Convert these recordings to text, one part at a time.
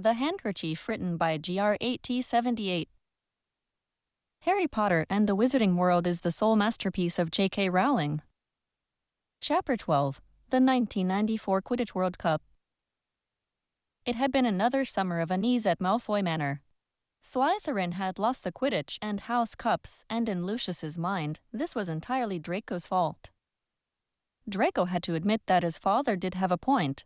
The Handkerchief, written by Gr. 1878. Harry Potter and the Wizarding World is the sole masterpiece of J.K. Rowling. Chapter 12. The 1994 Quidditch World Cup. It had been another summer of unease at Malfoy Manor. Slytherin had lost the Quidditch and House Cups, and in Lucius's mind, this was entirely Draco's fault. Draco had to admit that his father did have a point.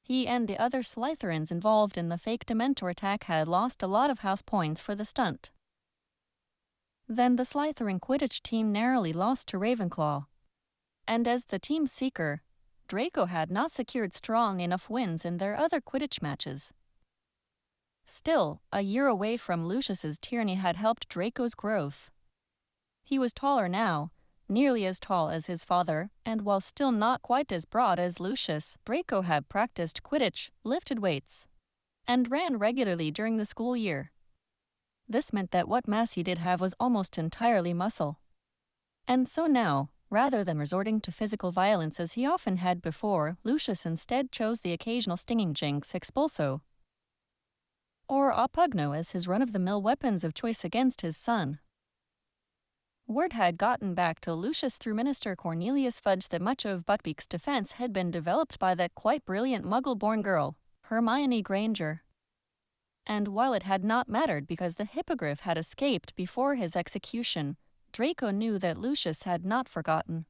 He and the other Slytherins involved in the fake Dementor attack had lost a lot of house points for the stunt. Then the Slytherin Quidditch team narrowly lost to Ravenclaw. And as the team seeker, Draco had not secured strong enough wins in their other Quidditch matches. Still, a year away from Lucius's tyranny had helped Draco's growth. He was taller now, nearly as tall as his father, and while still not quite as broad as Lucius, Draco had practiced Quidditch, lifted weights, and ran regularly during the school year. This meant that what mass he did have was almost entirely muscle. And so now, rather than resorting to physical violence as he often had before, Lucius instead chose the occasional stinging Jinx Expulso, or Opugno as his run-of-the-mill weapons of choice against his son. Word had gotten back to Lucius through Minister Cornelius Fudge that much of Buckbeak's defense had been developed by that quite brilliant Muggle-born girl, Hermione Granger. And while it had not mattered because the Hippogriff had escaped before his execution, Draco knew that Lucius had not forgotten.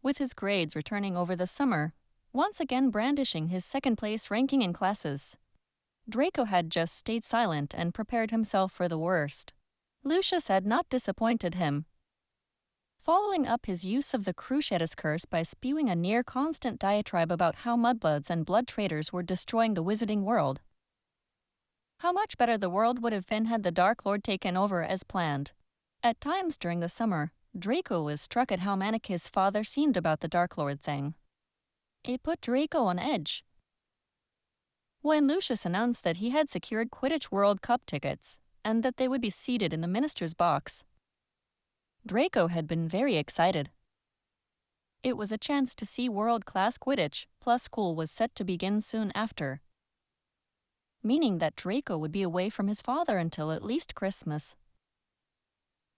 With his grades returning over the summer, once again brandishing his second-place ranking in classes, Draco had just stayed silent and prepared himself for the worst. Lucius had not disappointed him, following up his use of the Cruciatus curse by spewing a near-constant diatribe about how mudbloods and blood traders were destroying the wizarding world. How much better the world would have been had the Dark Lord taken over as planned. At times during the summer, Draco was struck at how manic his father seemed about the Dark Lord thing. It put Draco on edge. When Lucius announced that he had secured Quidditch World Cup tickets, and that they would be seated in the minister's box, Draco had been very excited. It was a chance to see world-class Quidditch, plus school was set to begin soon after, meaning that Draco would be away from his father until at least Christmas.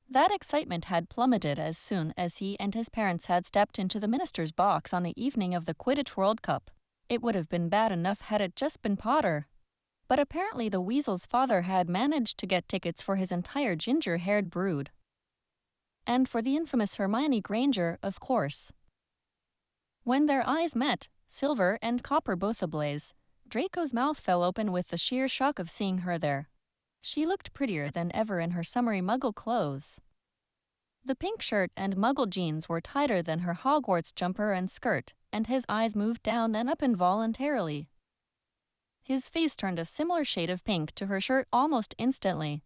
That excitement had plummeted as soon as he and his parents had stepped into the minister's box on the evening of the Quidditch World Cup. It would have been bad enough had it just been Potter. But apparently the Weasel's father had managed to get tickets for his entire ginger-haired brood. And for the infamous Hermione Granger, of course. When their eyes met, silver and copper both ablaze, Draco's mouth fell open with the sheer shock of seeing her there. She looked prettier than ever in her summery Muggle clothes. The pink shirt and Muggle jeans were tighter than her Hogwarts jumper and skirt, and his eyes moved down and up involuntarily. His face turned a similar shade of pink to her shirt almost instantly.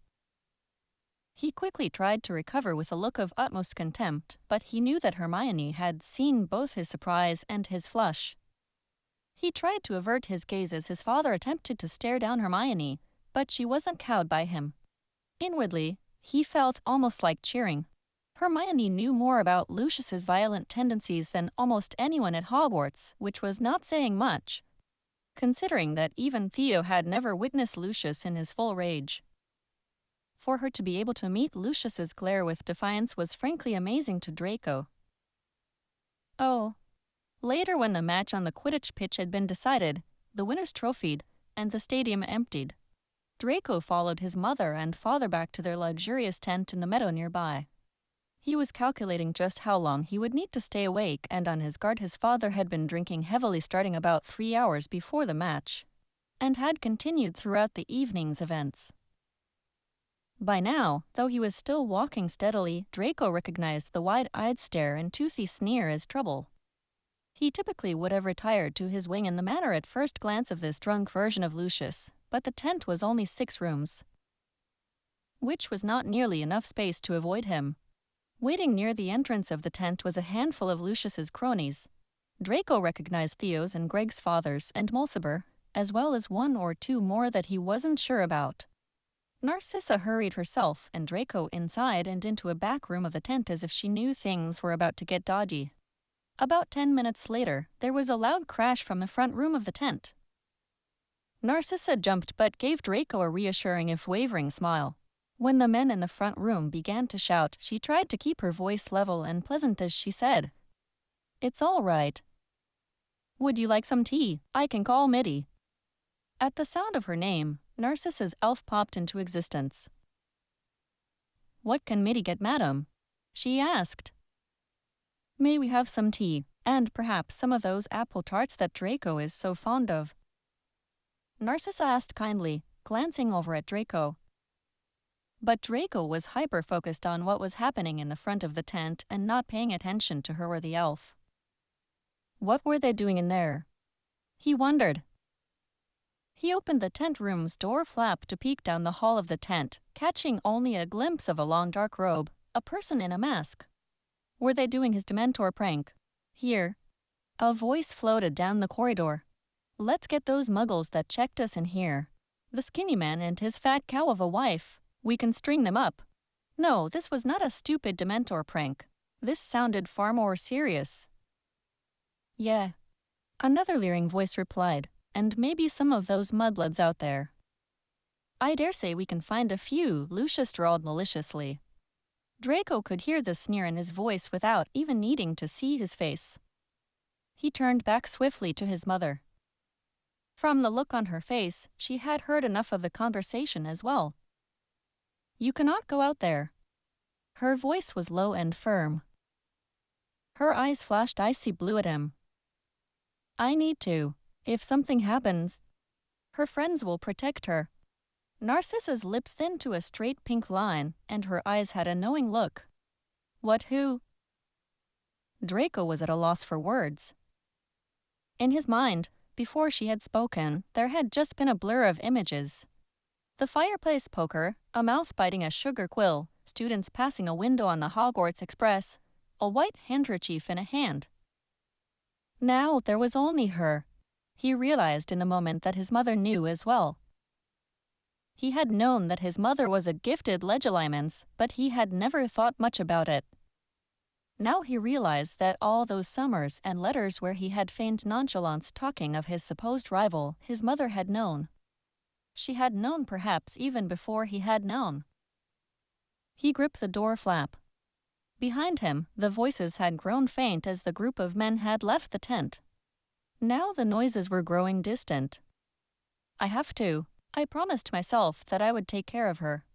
He quickly tried to recover with a look of utmost contempt, but he knew that Hermione had seen both his surprise and his flush. He tried to avert his gaze as his father attempted to stare down Hermione, but she wasn't cowed by him. Inwardly, he felt almost like cheering. Hermione knew more about Lucius's violent tendencies than almost anyone at Hogwarts, which was not saying much, considering that even Theo had never witnessed Lucius in his full rage. For her to be able to meet Lucius's glare with defiance was frankly amazing to Draco. Oh. Later, when the match on the Quidditch pitch had been decided, the winners trophied, and the stadium emptied, Draco followed his mother and father back to their luxurious tent in the meadow nearby. He was calculating just how long he would need to stay awake and on his guard. His father had been drinking heavily starting about 3 hours before the match, and had continued throughout the evening's events. By now, though he was still walking steadily, Draco recognized the wide-eyed stare and toothy sneer as trouble. He typically would have retired to his wing in the manor at first glance of this drunk version of Lucius, but the tent was only 6 rooms, which was not nearly enough space to avoid him. Waiting near the entrance of the tent was a handful of Lucius's cronies. Draco recognized Theo's and Greg's fathers and Mulciber, as well as 1 or 2 more that he wasn't sure about. Narcissa hurried herself and Draco inside and into a back room of the tent as if she knew things were about to get dodgy. About 10 minutes later, there was a loud crash from the front room of the tent. Narcissa jumped but gave Draco a reassuring if wavering smile. When the men in the front room began to shout, she tried to keep her voice level and pleasant as she said, "It's all right. Would you like some tea? I can call Mitty." At the sound of her name, Narcissa's elf popped into existence. "What can Mitty get, madam?" she asked. "May we have some tea, and perhaps some of those apple tarts that Draco is so fond of?" Narcissa asked kindly, glancing over at Draco. But Draco was hyper-focused on what was happening in the front of the tent and not paying attention to her or the elf. What were they doing in there? He wondered. He opened the tent room's door flap to peek down the hall of the tent, catching only a glimpse of a long dark robe, a person in a mask. Were they doing his Dementor prank? Here. A voice floated down the corridor. "Let's get those muggles that checked us in here. The skinny man and his fat cow of a wife. We can string them up." No, this was not a stupid Dementor prank. This sounded far more serious. "Yeah," another leering voice replied, "and maybe some of those mudbloods out there." "I dare say we can find a few," Lucius drawled maliciously. Draco could hear the sneer in his voice without even needing to see his face. He turned back swiftly to his mother. From the look on her face, she had heard enough of the conversation as well. "You cannot go out there." Her voice was low and firm. Her eyes flashed icy blue at him. "I need to. If something happens, her friends will protect her." Narcissa's lips thinned to a straight pink line, and her eyes had a knowing look. "What who?" Draco was at a loss for words. In his mind, before she had spoken, there had just been a blur of images. The fireplace poker, a mouth biting a sugar quill, students passing a window on the Hogwarts Express, a white handkerchief in a hand. Now there was only her. He realized in the moment that his mother knew as well. He had known that his mother was a gifted Legilimens, but he had never thought much about it. Now he realized that all those summers and letters where he had feigned nonchalance talking of his supposed rival, his mother had known. She had known perhaps even before he had known. He gripped the door flap. Behind him, the voices had grown faint as the group of men had left the tent. Now the noises were growing distant. I promised myself that I would take care of her."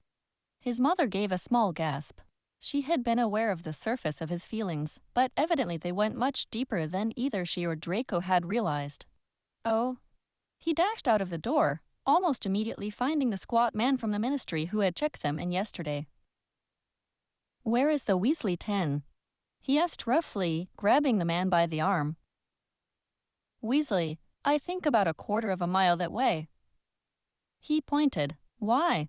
His mother gave a small gasp. She had been aware of the surface of his feelings, but evidently they went much deeper than either she or Draco had realized. "Oh." He dashed out of the door, almost immediately finding the squat man from the ministry who had checked them in yesterday. "Where is the Weasley 10? He asked roughly, grabbing the man by the arm. "Weasley, I think about a quarter of a mile that way." He pointed. "Why?"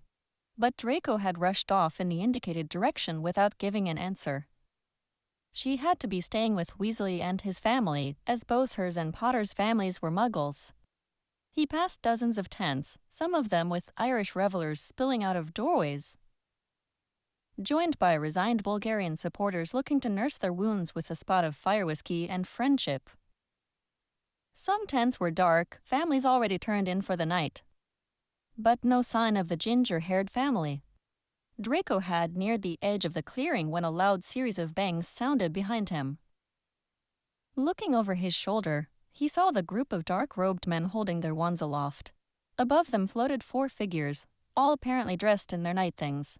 But Draco had rushed off in the indicated direction without giving an answer. She had to be staying with Weasley and his family, as both hers and Potter's families were muggles. He passed dozens of tents, some of them with Irish revelers spilling out of doorways, joined by resigned Bulgarian supporters looking to nurse their wounds with a spot of fire whiskey and friendship. Some tents were dark, families already turned in for the night. But no sign of the ginger-haired family. Draco had neared the edge of the clearing when a loud series of bangs sounded behind him. Looking over his shoulder, he saw the group of dark-robed men holding their wands aloft. Above them floated 4 figures, all apparently dressed in their night things.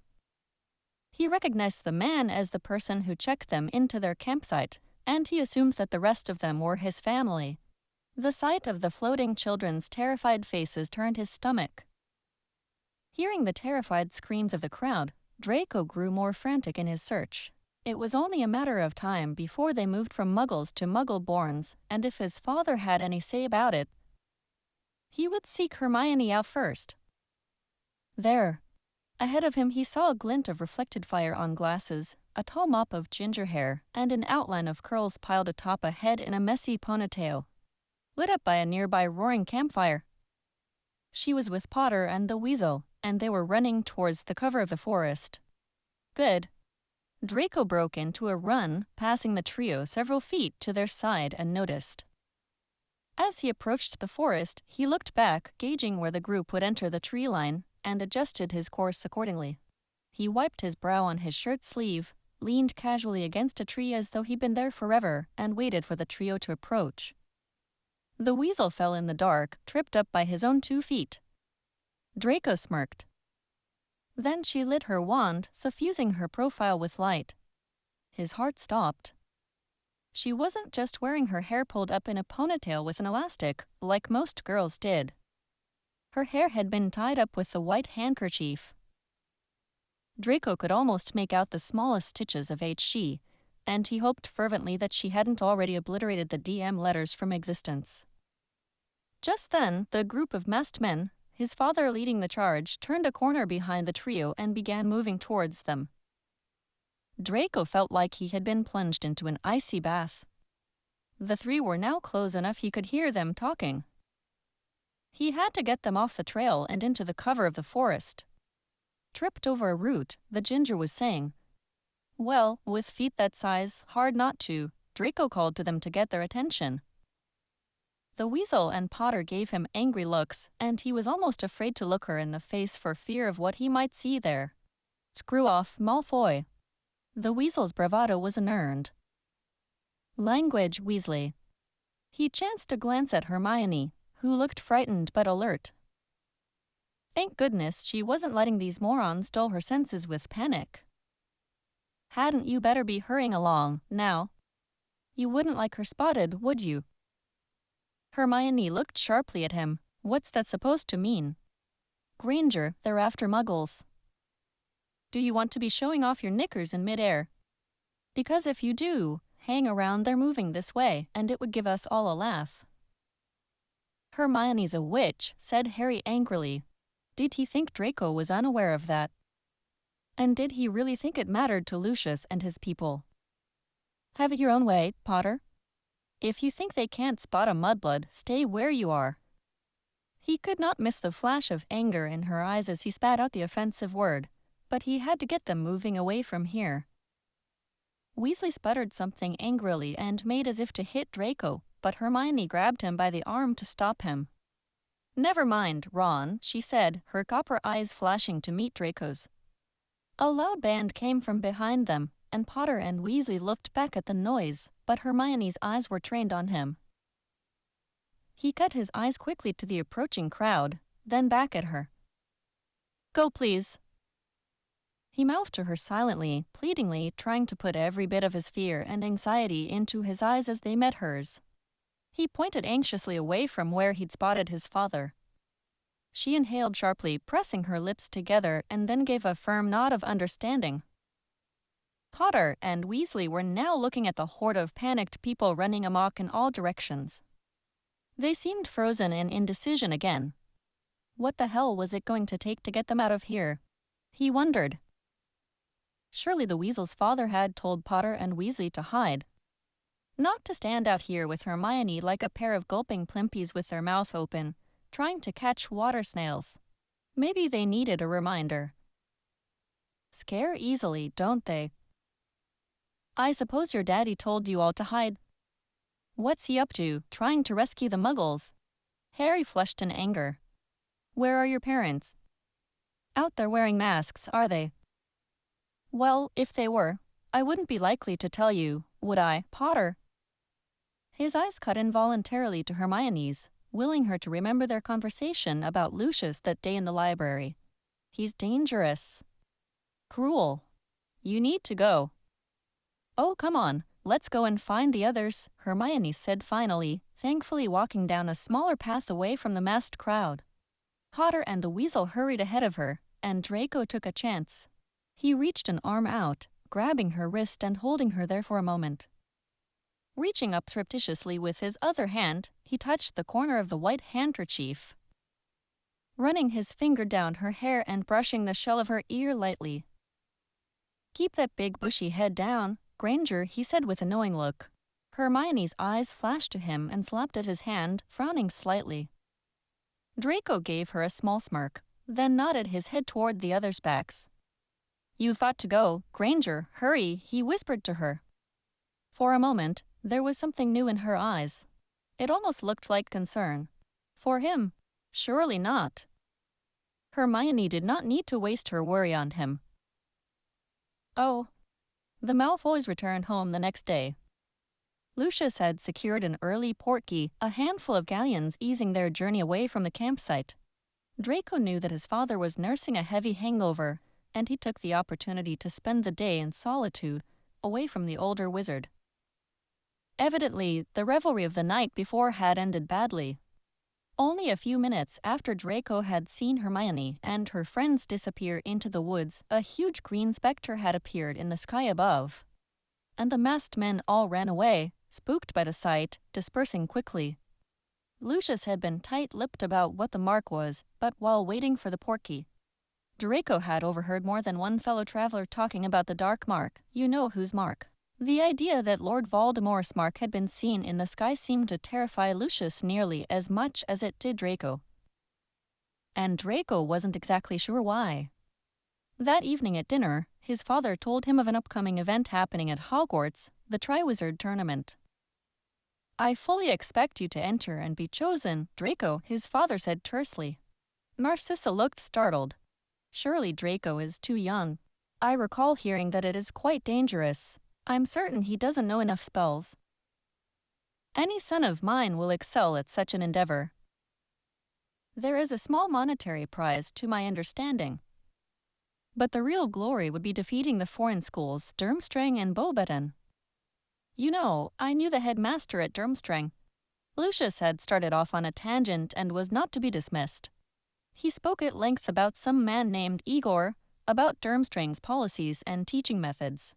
He recognized the man as the person who checked them into their campsite, and he assumed that the rest of them were his family. The sight of the floating children's terrified faces turned his stomach. Hearing the terrified screams of the crowd, Draco grew more frantic in his search. It was only a matter of time before they moved from muggles to muggle-borns, and if his father had any say about it, he would seek Hermione out first. There. Ahead of him he saw a glint of reflected fire on glasses, a tall mop of ginger hair, and an outline of curls piled atop a head in a messy ponytail, lit up by a nearby roaring campfire. She was with Potter and the Weasel, and they were running towards the cover of the forest. Good. Draco broke into a run, passing the trio several feet to their side and noticed. As he approached the forest, he looked back, gauging where the group would enter the tree line, and adjusted his course accordingly. He wiped his brow on his shirt sleeve, leaned casually against a tree as though he'd been there forever, and waited for the trio to approach. The weasel fell in the dark, tripped up by his own 2 feet. Draco smirked. Then she lit her wand, suffusing her profile with light. His heart stopped. She wasn't just wearing her hair pulled up in a ponytail with an elastic, like most girls did. Her hair had been tied up with the white handkerchief. Draco could almost make out the smallest stitches of HG, and he hoped fervently that she hadn't already obliterated the DM letters from existence. Just then, the group of masked men, his father leading the charge, turned a corner behind the trio and began moving towards them. Draco felt like he had been plunged into an icy bath. The 3 were now close enough he could hear them talking. He had to get them off the trail and into the cover of the forest. Tripped over a root, the ginger was saying. Well, with feet that size, hard not to, Draco called to them to get their attention. The weasel and Potter gave him angry looks, and he was almost afraid to look her in the face for fear of what he might see there. Screw off, Malfoy. The weasel's bravado was unearned. Language, Weasley. He chanced to glance at Hermione, who looked frightened but alert. Thank goodness she wasn't letting these morons dull her senses with panic. Hadn't you better be hurrying along, now? You wouldn't like her spotted, would you? Hermione looked sharply at him. What's that supposed to mean? Granger, they're after muggles. Do you want to be showing off your knickers in midair? Because if you do, hang around, they're moving this way, and it would give us all a laugh. Hermione's a witch, said Harry angrily. Did he think Draco was unaware of that? And did he really think it mattered to Lucius and his people? Have it your own way, Potter. If you think they can't spot a mudblood, stay where you are. He could not miss the flash of anger in her eyes as he spat out the offensive word, but he had to get them moving away from here. Weasley sputtered something angrily and made as if to hit Draco, but Hermione grabbed him by the arm to stop him. Never mind, Ron, she said, her copper eyes flashing to meet Draco's. A loud band came from behind them, and Potter and Weasley looked back at the noise, but Hermione's eyes were trained on him. He cut his eyes quickly to the approaching crowd, then back at her. Go, please. He mouthed to her silently, pleadingly, trying to put every bit of his fear and anxiety into his eyes as they met hers. He pointed anxiously away from where he'd spotted his father. She inhaled sharply, pressing her lips together, and then gave a firm nod of understanding. Potter and Weasley were now looking at the horde of panicked people running amok in all directions. They seemed frozen in indecision again. What the hell was it going to take to get them out of here? He wondered. Surely the weasel's father had told Potter and Weasley to hide. Not to stand out here with Hermione like a pair of gulping plimpies with their mouth open, trying to catch water snails. Maybe they needed a reminder. Scare easily, don't they? I suppose your daddy told you all to hide. What's he up to, trying to rescue the muggles? Harry flushed in anger. Where are your parents? Out there wearing masks, are they? Well, if they were, I wouldn't be likely to tell you, would I, Potter? His eyes cut involuntarily to Hermione's, willing her to remember their conversation about Lucius that day in the library. He's dangerous. Cruel. You need to go. Oh, come on, let's go and find the others, Hermione said finally, thankfully walking down a smaller path away from the massed crowd. Potter and the weasel hurried ahead of her, and Draco took a chance. He reached an arm out, grabbing her wrist and holding her there for a moment. Reaching up surreptitiously with his other hand, he touched the corner of the white handkerchief. Running his finger down her hair and brushing the shell of her ear lightly. Keep that big bushy head down, Granger, he said with a knowing look. Hermione's eyes flashed to him and slapped at his hand, frowning slightly. Draco gave her a small smirk, then nodded his head toward the others' backs. You've got to go, Granger, hurry, he whispered to her. For a moment, there was something new in her eyes. It almost looked like concern. For him? Surely not. Hermione did not need to waste her worry on him. Oh. The Malfoys returned home the next day. Lucius had secured an early portkey, a handful of galleons easing their journey away from the campsite. Draco knew that his father was nursing a heavy hangover, and he took the opportunity to spend the day in solitude, away from the older wizard. Evidently, the revelry of the night before had ended badly. Only a few minutes after Draco had seen Hermione and her friends disappear into the woods, a huge green specter had appeared in the sky above. And the masked men all ran away, spooked by the sight, dispersing quickly. Lucius had been tight-lipped about what the mark was, but while waiting for the portkey, Draco had overheard more than one fellow traveler talking about the dark mark, you know whose mark. The idea that Lord Voldemort's mark had been seen in the sky seemed to terrify Lucius nearly as much as it did Draco. And Draco wasn't exactly sure why. That evening at dinner, his father told him of an upcoming event happening at Hogwarts, the Triwizard Tournament. I fully expect you to enter and be chosen, Draco, his father said tersely. Narcissa looked startled. Surely Draco is too young. I recall hearing that it is quite dangerous. I'm certain he doesn't know enough spells. Any son of mine will excel at such an endeavor. There is a small monetary prize, to my understanding. But the real glory would be defeating the foreign schools, Durmstrang and Beauxbaton. You know, I knew the headmaster at Durmstrang. Lucius had started off on a tangent and was not to be dismissed. He spoke at length about some man named Igor, about Durmstrang's policies and teaching methods.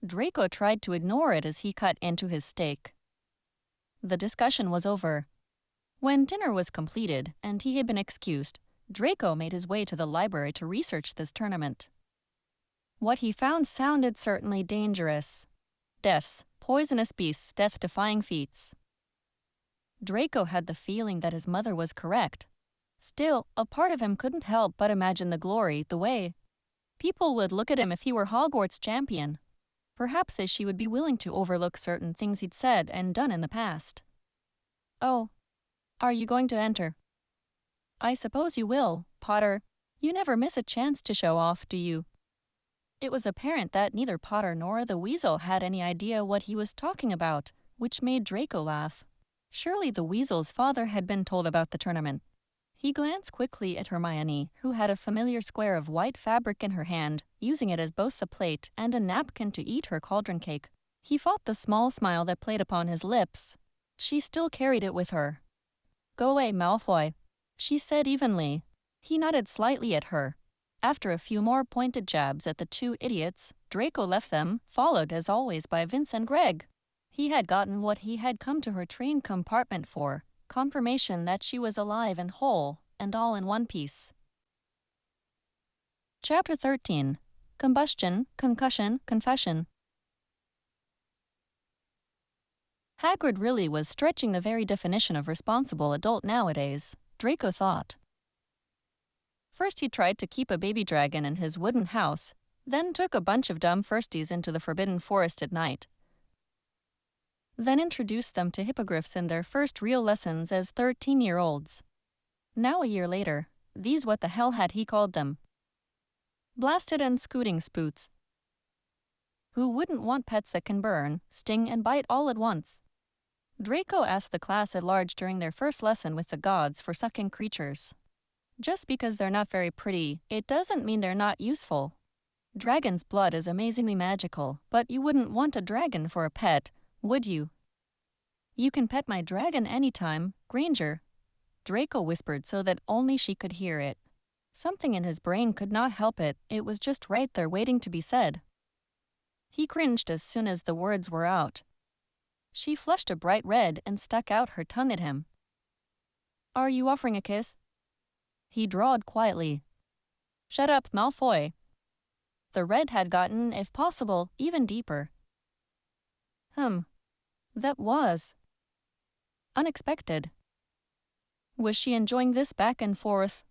Draco tried to ignore it as he cut into his steak. The discussion was over. When dinner was completed and he had been excused, Draco made his way to the library to research this tournament. What he found sounded certainly dangerous. Deaths, poisonous beasts, death-defying feats. Draco had the feeling that his mother was correct. Still, a part of him couldn't help but imagine the glory, the way people would look at him if he were Hogwarts champion. Perhaps she would be willing to overlook certain things he'd said and done in the past. Oh, are you going to enter? I suppose you will, Potter. You never miss a chance to show off, do you? It was apparent that neither Potter nor the Weasel had any idea what he was talking about, which made Draco laugh. Surely the Weasel's father had been told about the tournament. He glanced quickly at Hermione, who had a familiar square of white fabric in her hand, using it as both a plate and a napkin to eat her cauldron cake. He fought the small smile that played upon his lips. She still carried it with her. Go away, Malfoy, she said evenly. He nodded slightly at her. After a few more pointed jabs at the two idiots, Draco left them, followed as always by Vince and Greg. He had gotten what he had come to her train compartment for, confirmation that she was alive and whole, and all in one piece. Chapter 13. Combustion, Concussion, Confession. Hagrid really was stretching the very definition of responsible adult nowadays, Draco thought. First he tried to keep a baby dragon in his wooden house, then took a bunch of dumb firsties into the Forbidden Forest at night. Then introduced them to hippogriffs in their first real lessons as 13-year-olds. Now a year later, these what the hell had he called them? Blasted and scooting spoots. Who wouldn't want pets that can burn, sting, and bite all at once? Draco asked the class at large during their first lesson with the gods for sucking creatures. Just because they're not very pretty, it doesn't mean they're not useful. Dragon's blood is amazingly magical, but you wouldn't want a dragon for a pet, would you? You can pet my dragon anytime, Granger, Draco whispered so that only she could hear it. Something in his brain could not help it, it was just right there waiting to be said. He cringed as soon as the words were out. She flushed a bright red and stuck out her tongue at him. Are you offering a kiss? He drawled quietly. Shut up, Malfoy. The red had gotten, if possible, even deeper. That was unexpected. Was she enjoying this back and forth?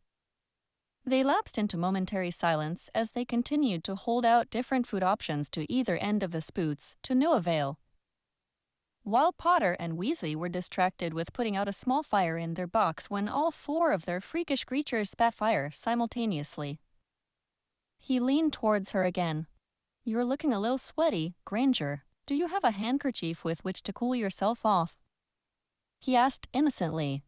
They lapsed into momentary silence as they continued to hold out different food options to either end of the spoots, to no avail. while Potter and Weasley were distracted with putting out a small fire in their box when all four of their freakish creatures spat fire simultaneously. He leaned towards her again. "You're looking a little sweaty, Granger. Do you have a handkerchief with which to cool yourself off?" he asked innocently.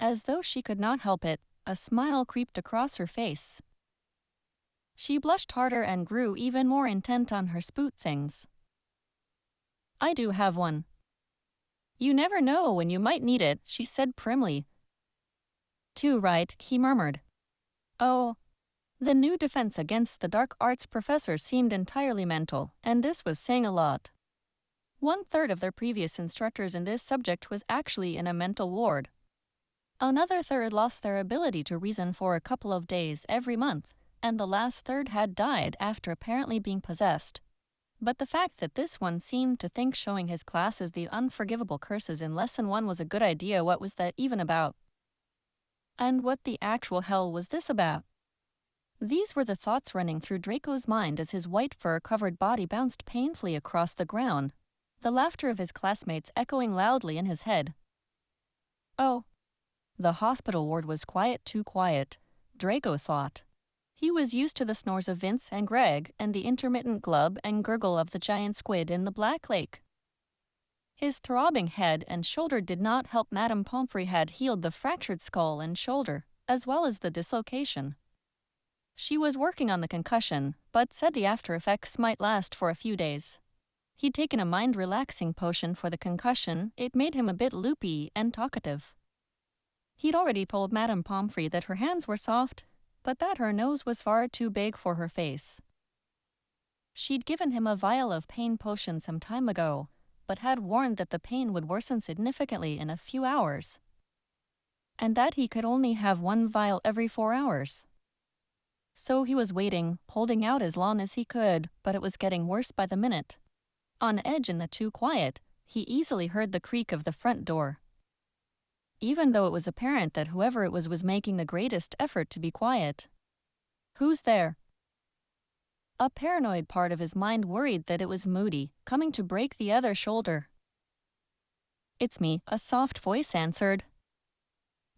As though she could not help it, a smile creeped across her face. She blushed harder and grew even more intent on her spoot things. "I do have one." "You never know when you might need it," she said primly. "Too right," he murmured. Oh, the new defense against the dark arts professor seemed entirely mental, and this was saying a lot. 1/3 of their previous instructors in this subject was actually in a mental ward. Another third lost their ability to reason for a couple of days every month, and the last third had died after apparently being possessed. But the fact that this one seemed to think showing his classes the unforgivable curses in Lesson 1 was a good idea, what was that even about? And what the actual hell was this about? These were the thoughts running through Draco's mind as his white fur-covered body bounced painfully across the ground, the laughter of his classmates echoing loudly in his head. Oh. The hospital ward was quiet, too quiet, Draco thought. He was used to the snores of Vince and Greg and the intermittent glub and gurgle of the giant squid in the Black Lake. His throbbing head and shoulder did not help. Madame Pomfrey had healed the fractured skull and shoulder, as well as the dislocation. She was working on the concussion, but said the after effects might last for a few days. He'd taken a mind-relaxing potion for the concussion. It made him a bit loopy and talkative. He'd already told Madame Pomfrey that her hands were soft, but that her nose was far too big for her face. She'd given him a vial of pain potion some time ago, but had warned that the pain would worsen significantly in a few hours, and that he could only have one vial every 4 hours. So he was waiting, holding out as long as he could, but it was getting worse by the minute. On edge in the too quiet, he easily heard the creak of the front door. Even though it was apparent that whoever it was making the greatest effort to be quiet. "Who's there?" A paranoid part of his mind worried that it was Moody, coming to break the other shoulder. "It's me," a soft voice answered.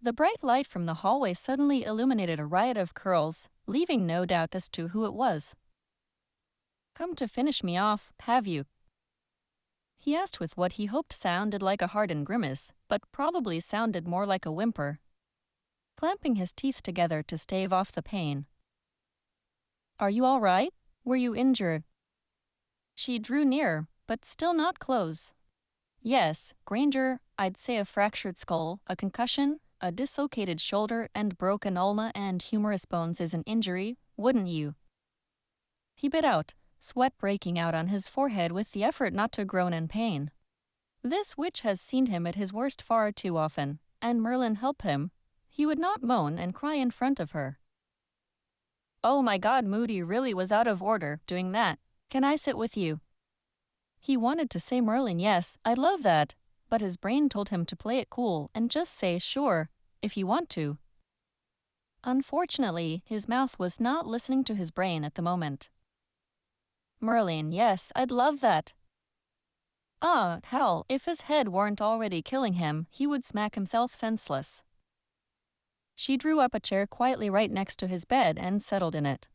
The bright light from the hallway suddenly illuminated a riot of curls, leaving no doubt as to who it was. "Come to finish me off, have you?" he asked with what he hoped sounded like a hardened grimace, but probably sounded more like a whimper, clamping his teeth together to stave off the pain. "Are you all right? Were you injured?" She drew nearer, but still not close. "Yes, Granger, I'd say a fractured skull, a concussion, a dislocated shoulder, and broken ulna and humerus bones is an injury, wouldn't you?" He bit out, sweat breaking out on his forehead with the effort not to groan in pain. This witch has seen him at his worst far too often, and Merlin help him, he would not moan and cry in front of her. "Oh my God, Moody really was out of order doing that. Can I sit with you?" He wanted to say Merlin, yes, I'd love that, but his brain told him to play it cool and just say sure, if you want to. Unfortunately, his mouth was not listening to his brain at the moment. "Merlin, yes, I'd love that." Ah, hell, if his head weren't already killing him, he would smack himself senseless. She drew up a chair quietly right next to his bed and settled in it.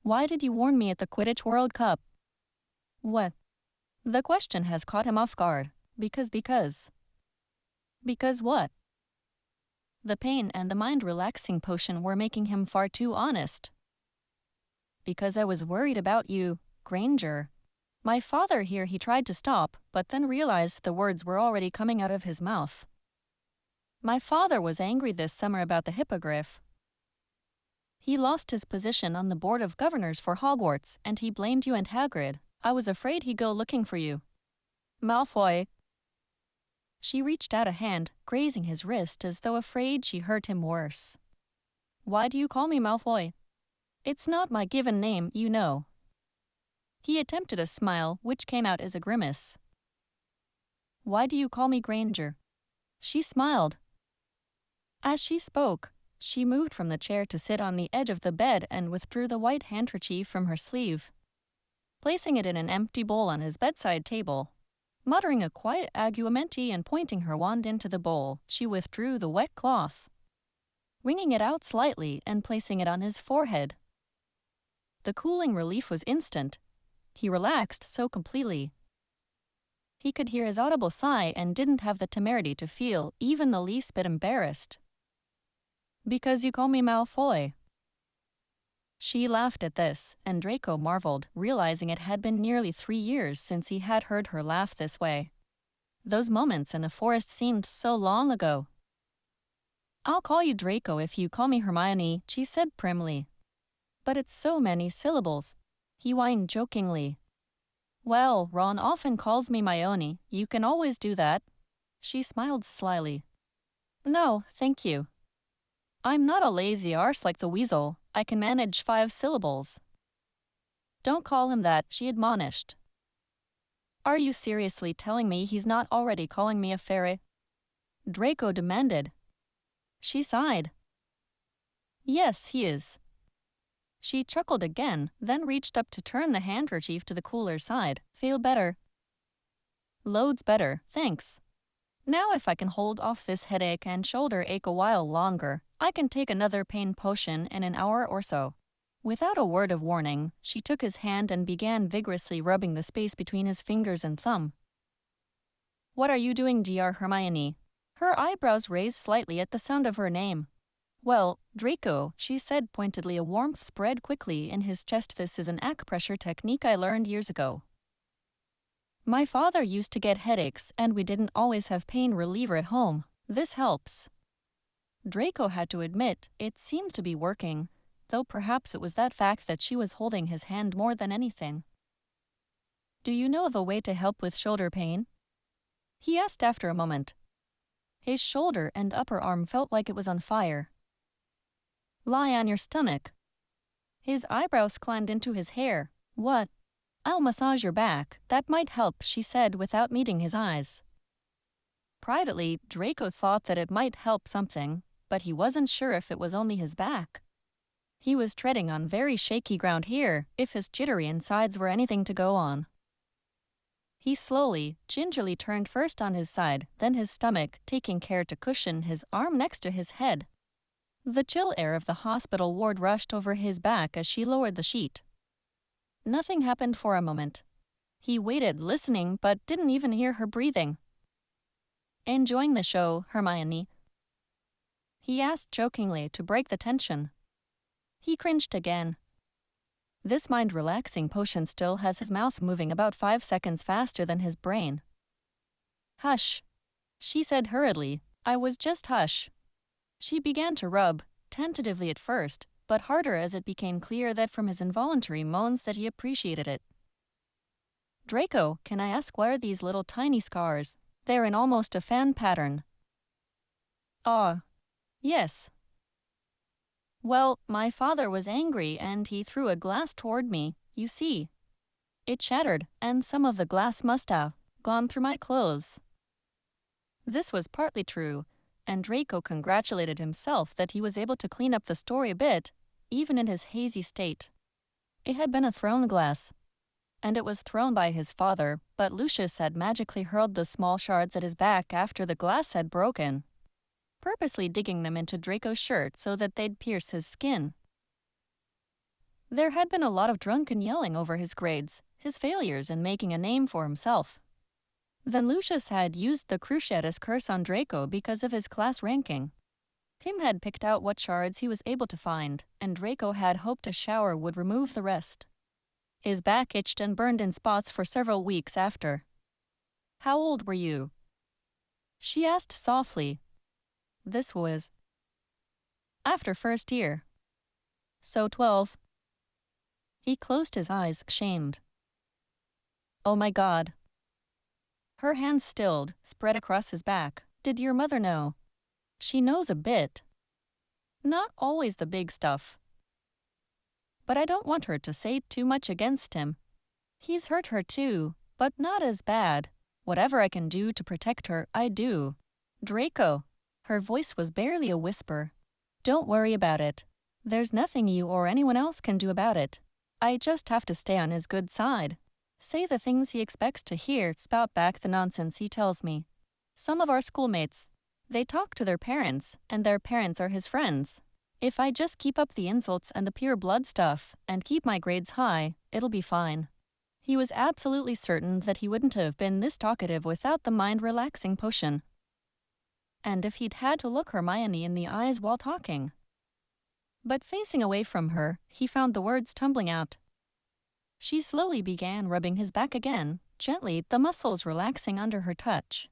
"Why did you warn me at the Quidditch World Cup?" "What?" The question has caught him off guard. Because. Because what? The pain and the mind-relaxing potion were making him far too honest. "Because I was worried about you, Granger." My father here, he tried to stop, but then realized the words were already coming out of his mouth. "My father was angry this summer about the hippogriff. He lost his position on the board of governors for Hogwarts, and he blamed you and Hagrid. I was afraid he'd go looking for you." "Malfoy." She reached out a hand, grazing his wrist as though afraid she hurt him worse. "Why do you call me Malfoy?" "It's not my given name, you know." He attempted a smile, which came out as a grimace. "Why do you call me Granger?" She smiled. As she spoke, she moved from the chair to sit on the edge of the bed and withdrew the white handkerchief from her sleeve, placing it in an empty bowl on his bedside table. Muttering a quiet agumenti and pointing her wand into the bowl, she withdrew the wet cloth, wringing it out slightly and placing it on his forehead. The cooling relief was instant. He relaxed so completely. He could hear his audible sigh and didn't have the temerity to feel even the least bit embarrassed. "Because you call me Malfoy." She laughed at this, and Draco marveled, realizing it had been nearly 3 years since he had heard her laugh this way. Those moments in the forest seemed so long ago. "I'll call you Draco if you call me Hermione," she said primly. "But it's so many syllables," he whined jokingly. "Well, Ron often calls me Maione. You can always do that." She smiled slyly. "No, thank you. I'm not a lazy arse like the weasel. I can manage 5 syllables." "Don't call him that," she admonished. "Are you seriously telling me he's not already calling me a fairy?" Draco demanded. She sighed. "Yes, he is." She chuckled again, then reached up to turn the handkerchief to the cooler side. "Feel better?" "Loads better, thanks. Now if I can hold off this headache and shoulder ache a while longer, I can take another pain potion in an hour or so." Without a word of warning, she took his hand and began vigorously rubbing the space between his fingers and thumb. "What are you doing, Dr. Hermione?" Her eyebrows raised slightly at the sound of her name. "Well, Draco," she said pointedly, a warmth spread quickly in his chest. "This is an acupressure technique I learned years ago. My father used to get headaches and we didn't always have pain reliever at home. This helps." Draco had to admit it seemed to be working, though perhaps it was that fact that she was holding his hand more than anything. "Do you know of a way to help with shoulder pain?" he asked after a moment. His shoulder and upper arm felt like it was on fire. "Lie on your stomach." His eyebrows climbed into his hair. "What?" "I'll massage your back. That might help," she said without meeting his eyes. Privately, Draco thought that it might help something, but he wasn't sure if it was only his back. He was treading on very shaky ground here, if his jittery insides were anything to go on. He slowly, gingerly turned first on his side, then his stomach, taking care to cushion his arm next to his head. The chill air of the hospital ward rushed over his back as she lowered the sheet. Nothing happened for a moment. He waited, listening, but didn't even hear her breathing. "Enjoying the show, Hermione?" he asked jokingly to break the tension. He cringed again. This mind-relaxing potion still has his mouth moving about 5 seconds faster than his brain. "Hush," she said hurriedly. "I was just hush." She began to rub, tentatively at first, but harder as it became clear that from his involuntary moans that he appreciated it. "Draco, can I ask why are these little tiny scars? They're in almost a fan pattern." "Ah, yes. Well, my father was angry and he threw a glass toward me, you see. It shattered, and some of the glass must have gone through my clothes." This was partly true, and Draco congratulated himself that he was able to clean up the story a bit, even in his hazy state. It had been a thrown glass, and it was thrown by his father, but Lucius had magically hurled the small shards at his back after the glass had broken, purposely digging them into Draco's shirt so that they'd pierce his skin. There had been a lot of drunken yelling over his grades, his failures in making a name for himself. Then Lucius had used the Cruciatus curse on Draco because of his class ranking. Tim had picked out what shards he was able to find, and Draco had hoped a shower would remove the rest. His back itched and burned in spots for several weeks after. "How old were you?" she asked softly. This was after first year. "So 12. He closed his eyes, shamed. "Oh my God." Her hands stilled, spread across his back. "Did your mother know?" "She knows a bit. Not always the big stuff. But I don't want her to say too much against him. He's hurt her too, but not as bad. Whatever I can do to protect her, I do." "Draco." Her voice was barely a whisper. "Don't worry about it. There's nothing you or anyone else can do about it. I just have to stay on his good side." say the things he expects to hear, spout back the nonsense he tells me. Some of our schoolmates, they talk to their parents, and their parents are his friends. If I just keep up the insults and the pure blood stuff, and keep my grades high, it'll be fine. He was absolutely certain that he wouldn't have been this talkative without the mind-relaxing potion. And if he'd had to look Hermione in the eyes while talking. But facing away from her, he found the words tumbling out. She slowly began rubbing his back again, gently, the muscles relaxing under her touch.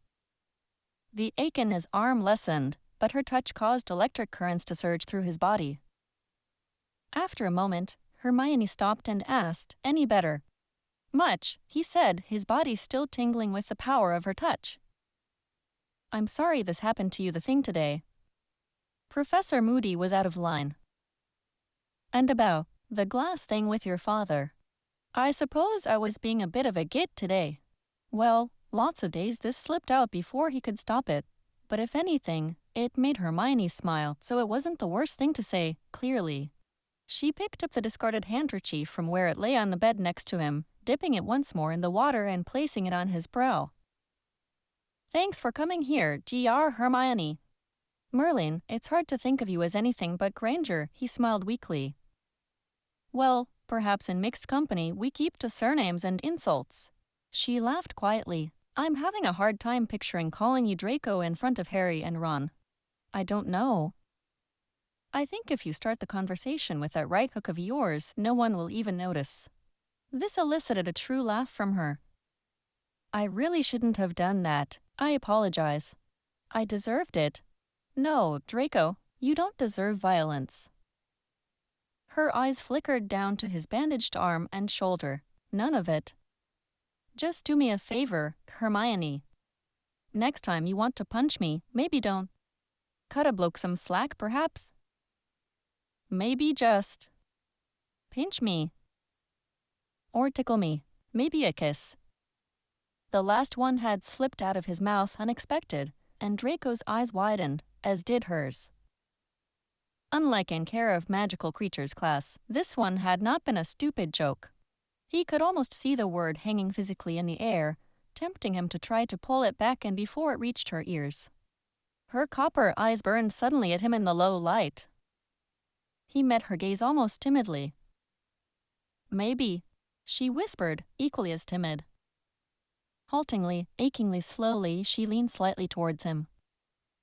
The ache in his arm lessened, but her touch caused electric currents to surge through his body. After a moment, Hermione stopped and asked, "Any better?" "Much," he said, his body still tingling with the power of her touch. "I'm sorry this happened to you the thing today." Professor Moody was out of line. "And about the glass thing with your father. I suppose I was being a bit of a git today." Well, lots of days this slipped out before he could stop it, but if anything, it made Hermione smile, so it wasn't the worst thing to say, clearly. She picked up the discarded handkerchief from where it lay on the bed next to him, dipping it once more in the water and placing it on his brow. "Thanks for coming here, Gr. Hermione." "Merlin, it's hard to think of you as anything but Granger," he smiled weakly. "Well, perhaps in mixed company we keep to surnames and insults." She laughed quietly. "I'm having a hard time picturing calling you Draco in front of Harry and Ron." "I don't know." "I think if you start the conversation with that right hook of yours, no one will even notice." This elicited a true laugh from her. "I really shouldn't have done that. I apologize." "I deserved it." "No, Draco, you don't deserve violence." Her eyes flickered down to his bandaged arm and shoulder. "None of it. Just do me a favor, Hermione. Next time you want to punch me, maybe don't cut a bloke some slack, perhaps? Maybe just pinch me. Or tickle me. Maybe a kiss." The last one had slipped out of his mouth unexpected, and Draco's eyes widened, as did hers. Unlike in Care of Magical Creatures class, this one had not been a stupid joke. He could almost see the word hanging physically in the air, tempting him to try to pull it back and before it reached her ears. Her copper eyes burned suddenly at him in the low light. He met her gaze almost timidly. "Maybe," she whispered, equally as timid. Haltingly, achingly slowly, she leaned slightly towards him.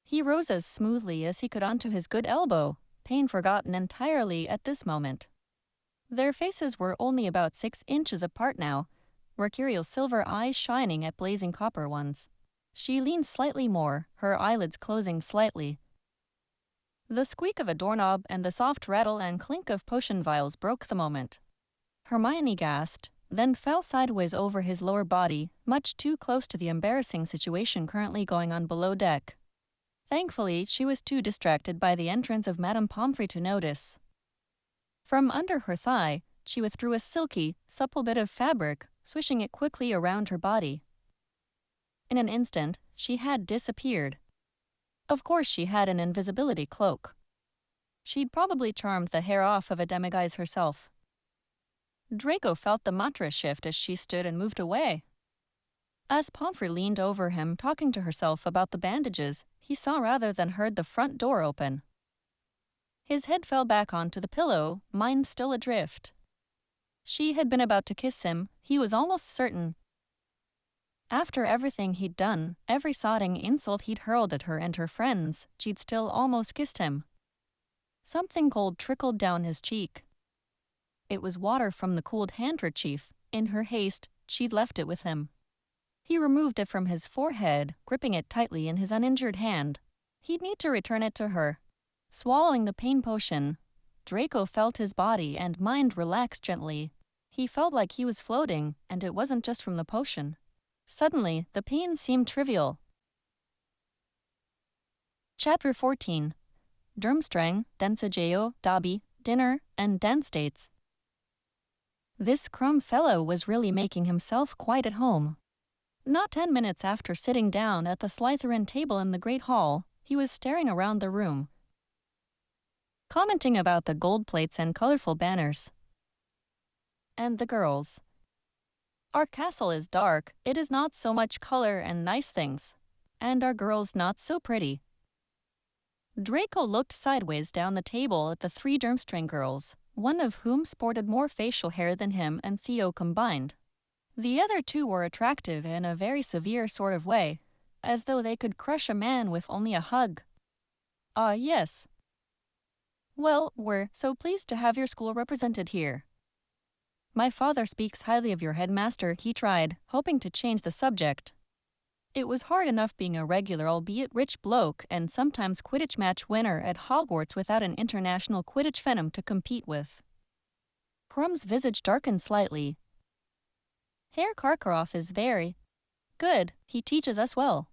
He rose as smoothly as he could onto his good elbow, pain forgotten entirely at this moment. Their faces were only about 6 inches apart now, mercurial silver eyes shining at blazing copper ones. She leaned slightly more, her eyelids closing slightly. The squeak of a doorknob and the soft rattle and clink of potion vials broke the moment. Hermione gasped, then fell sideways over his lower body, much too close to the embarrassing situation currently going on below deck. Thankfully, she was too distracted by the entrance of Madame Pomfrey to notice. From under her thigh, she withdrew a silky, supple bit of fabric, swishing it quickly around her body. In an instant, she had disappeared. Of course she had an invisibility cloak. She'd probably charmed the hair off of a demiguise herself. Draco felt the mattress shift as she stood and moved away. As Pomfrey leaned over him, talking to herself about the bandages, he saw rather than heard the front door open. His head fell back onto the pillow, mind still adrift. She had been about to kiss him, he was almost certain. After everything he'd done, every sodding insult he'd hurled at her and her friends, she'd still almost kissed him. Something cold trickled down his cheek. It was water from the cooled handkerchief. In her haste, she'd left it with him. He removed it from his forehead, gripping it tightly in his uninjured hand. He'd need to return it to her. Swallowing the pain potion, Draco felt his body and mind relax gently. He felt like he was floating, and it wasn't just from the potion. Suddenly, the pain seemed trivial. Chapter 14. Durmstrang, Densajeo, Dobby, Dinner, and Dance Dates. This crumb fellow was really making himself quite at home. Not 10 minutes after sitting down at the Slytherin table in the Great Hall, he was staring around the room, commenting about the gold plates and colorful banners. And the girls. Our castle is dark, it is not so much color and nice things. And our girls not so pretty. Draco looked sideways down the table at the three Durmstrang girls, one of whom sported more facial hair than him and Theo combined. The other two were attractive in a very severe sort of way, as though they could crush a man with only a hug. Ah, yes. Well, we're so pleased to have your school represented here. My father speaks highly of your headmaster, he tried, hoping to change the subject. It was hard enough being a regular albeit rich bloke and sometimes Quidditch match winner at Hogwarts without an international Quidditch phenom to compete with. Crum's visage darkened slightly. Herr Karkaroff is very good, he teaches us well.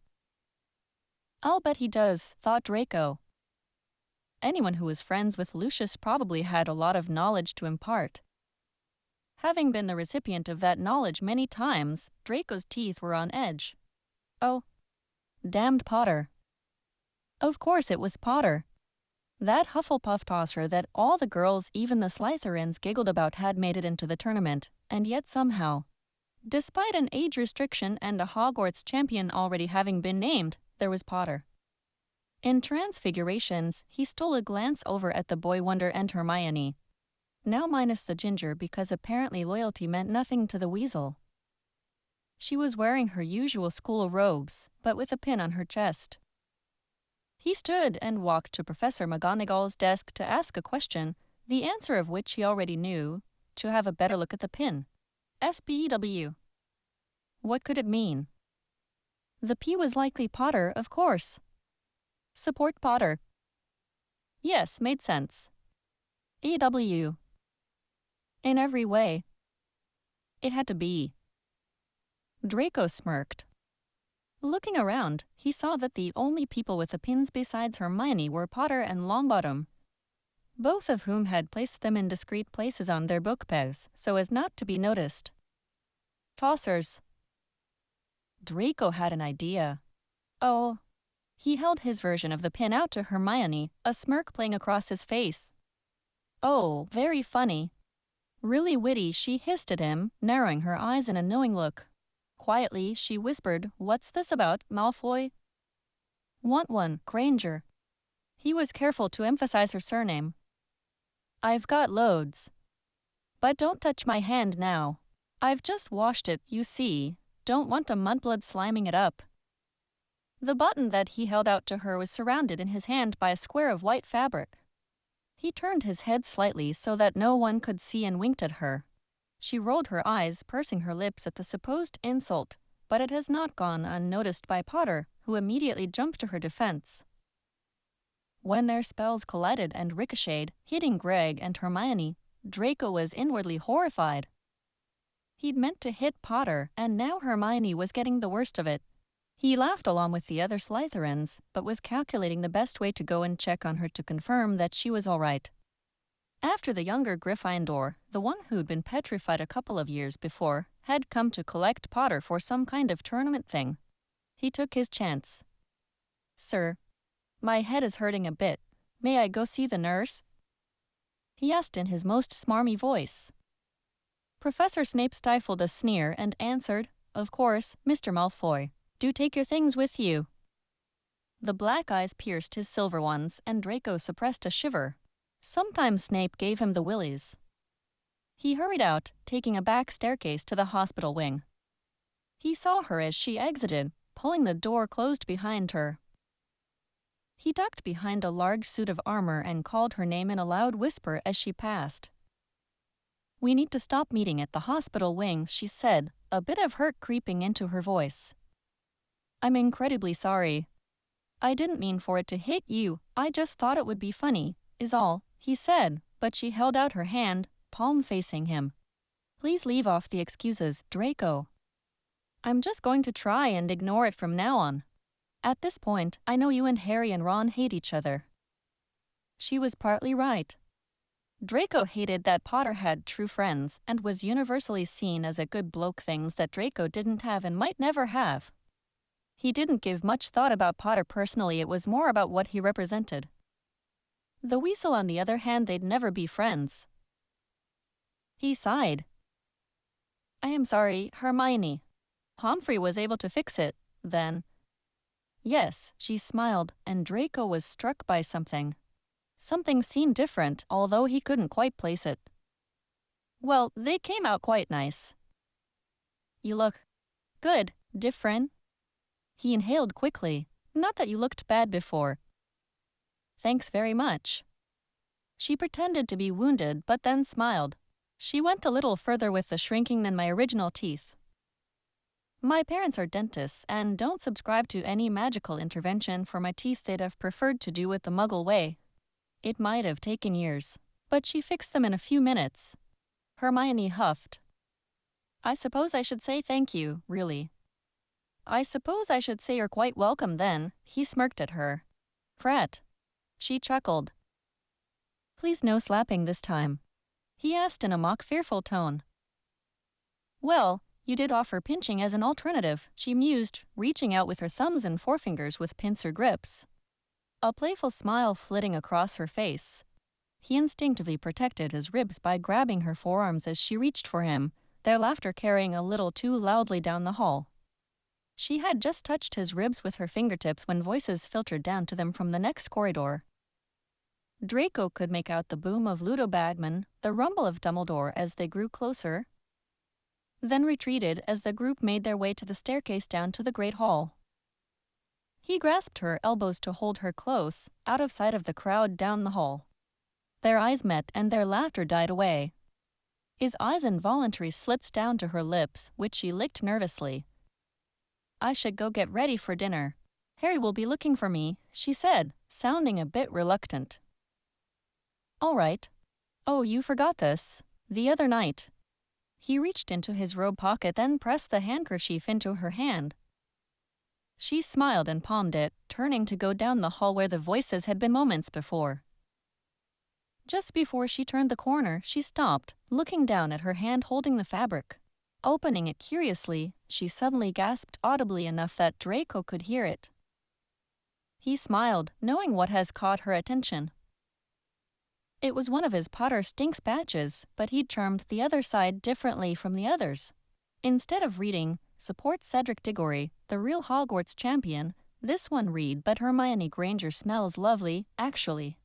I'll bet he does, thought Draco. Anyone who was friends with Lucius probably had a lot of knowledge to impart. Having been the recipient of that knowledge many times, Draco's teeth were on edge. Oh, damned Potter. Of course it was Potter. That Hufflepuff tosser that all the girls, even the Slytherins, giggled about had made it into the tournament, and yet somehow, despite an age restriction and a Hogwarts champion already having been named, there was Potter. In Transfigurations, he stole a glance over at the Boy Wonder and Hermione. Now minus the ginger because apparently loyalty meant nothing to the weasel. She was wearing her usual school robes, but with a pin on her chest. He stood and walked to Professor McGonagall's desk to ask a question, the answer of which he already knew, to have a better look at the pin. SPEW. What could it mean? The P was likely Potter, of course. Support Potter. Yes, made sense. EW. In every way. It had to be. Draco smirked. Looking around, he saw that the only people with the pins besides Hermione were Potter and Longbottom, both of whom had placed them in discreet places on their book pegs so as not to be noticed. Tossers. Draco had an idea. Oh. He held his version of the pin out to Hermione, a smirk playing across his face. Oh, very funny. Really witty, she hissed at him, narrowing her eyes in a knowing look. Quietly, she whispered, "What's this about, Malfoy?" "Want one, Granger." He was careful to emphasize her surname. "I've got loads. But don't touch my hand now. I've just washed it, you see. Don't want a mudblood sliming it up." The button that he held out to her was surrounded in his hand by a square of white fabric. He turned his head slightly so that no one could see and winked at her. She rolled her eyes, pursing her lips at the supposed insult, but it has not gone unnoticed by Potter, who immediately jumped to her defense. When their spells collided and ricocheted, hitting Greg and Hermione, Draco was inwardly horrified. He'd meant to hit Potter, and now Hermione was getting the worst of it. He laughed along with the other Slytherins, but was calculating the best way to go and check on her to confirm that she was all right. After the younger Gryffindor, the one who'd been petrified a couple of years before, had come to collect Potter for some kind of tournament thing, he took his chance. "Sir, my head is hurting a bit. May I go see the nurse?" he asked in his most smarmy voice. Professor Snape stifled a sneer and answered, "Of course, Mr. Malfoy. Do take your things with you." The black eyes pierced his silver ones, and Draco suppressed a shiver. Sometimes Snape gave him the willies. He hurried out, taking a back staircase to the hospital wing. He saw her as she exited, pulling the door closed behind her. He ducked behind a large suit of armor and called her name in a loud whisper as she passed. "We need to stop meeting at the hospital wing," she said, a bit of hurt creeping into her voice. "I'm incredibly sorry. I didn't mean for it to hit you, I just thought it would be funny, is all," he said, but she held out her hand, palm facing him. "Please leave off the excuses, Draco. I'm just going to try and ignore it from now on. At this point, I know you and Harry and Ron hate each other." She was partly right. Draco hated that Potter had true friends and was universally seen as a good bloke, things that Draco didn't have and might never have. He didn't give much thought about Potter personally, it was more about what he represented. The weasel, on the other hand, they'd never be friends. He sighed. I am sorry, Hermione. Humphrey was able to fix it, then. Yes, she smiled, and Draco was struck by something. Something seemed different, although he couldn't quite place it. Well, they came out quite nice. You look good, different. He inhaled quickly. Not that you looked bad before. Thanks very much. She pretended to be wounded, but then smiled. She went a little further with the shrinking than my original teeth. My parents are dentists and don't subscribe to any magical intervention for my teeth. They'd have preferred to do it the Muggle way. It might have taken years, but she fixed them in a few minutes. Hermione huffed. I suppose I should say thank you, really. I suppose I should say you're quite welcome then, he smirked at her. Frat. She chuckled. Please no slapping this time, he asked in a mock fearful tone. Well, you did offer pinching as an alternative, she mused, reaching out with her thumbs and forefingers with pincer grips. A playful smile flitting across her face. He instinctively protected his ribs by grabbing her forearms as she reached for him, their laughter carrying a little too loudly down the hall. She had just touched his ribs with her fingertips when voices filtered down to them from the next corridor. Draco could make out the boom of Ludo Bagman, the rumble of Dumbledore as they grew closer, then retreated as the group made their way to the staircase down to the Great Hall. He grasped her elbows to hold her close, out of sight of the crowd down the hall. Their eyes met and their laughter died away. His eyes involuntarily slipped down to her lips, which she licked nervously. I should go get ready for dinner. Harry will be looking for me, she said, sounding a bit reluctant. All right. Oh, you forgot this. The other night. He reached into his robe pocket, then pressed the handkerchief into her hand. She smiled and palmed it, turning to go down the hall where the voices had been moments before. Just before she turned the corner, she stopped, looking down at her hand holding the fabric. Opening it curiously, she suddenly gasped audibly enough that Draco could hear it. He smiled, knowing what has caught her attention. It was one of his Potter Stinks badges, but he'd charmed the other side differently from the others. Instead of reading, Support Cedric Diggory, the real Hogwarts champion, this one read, But Hermione Granger smells lovely, actually.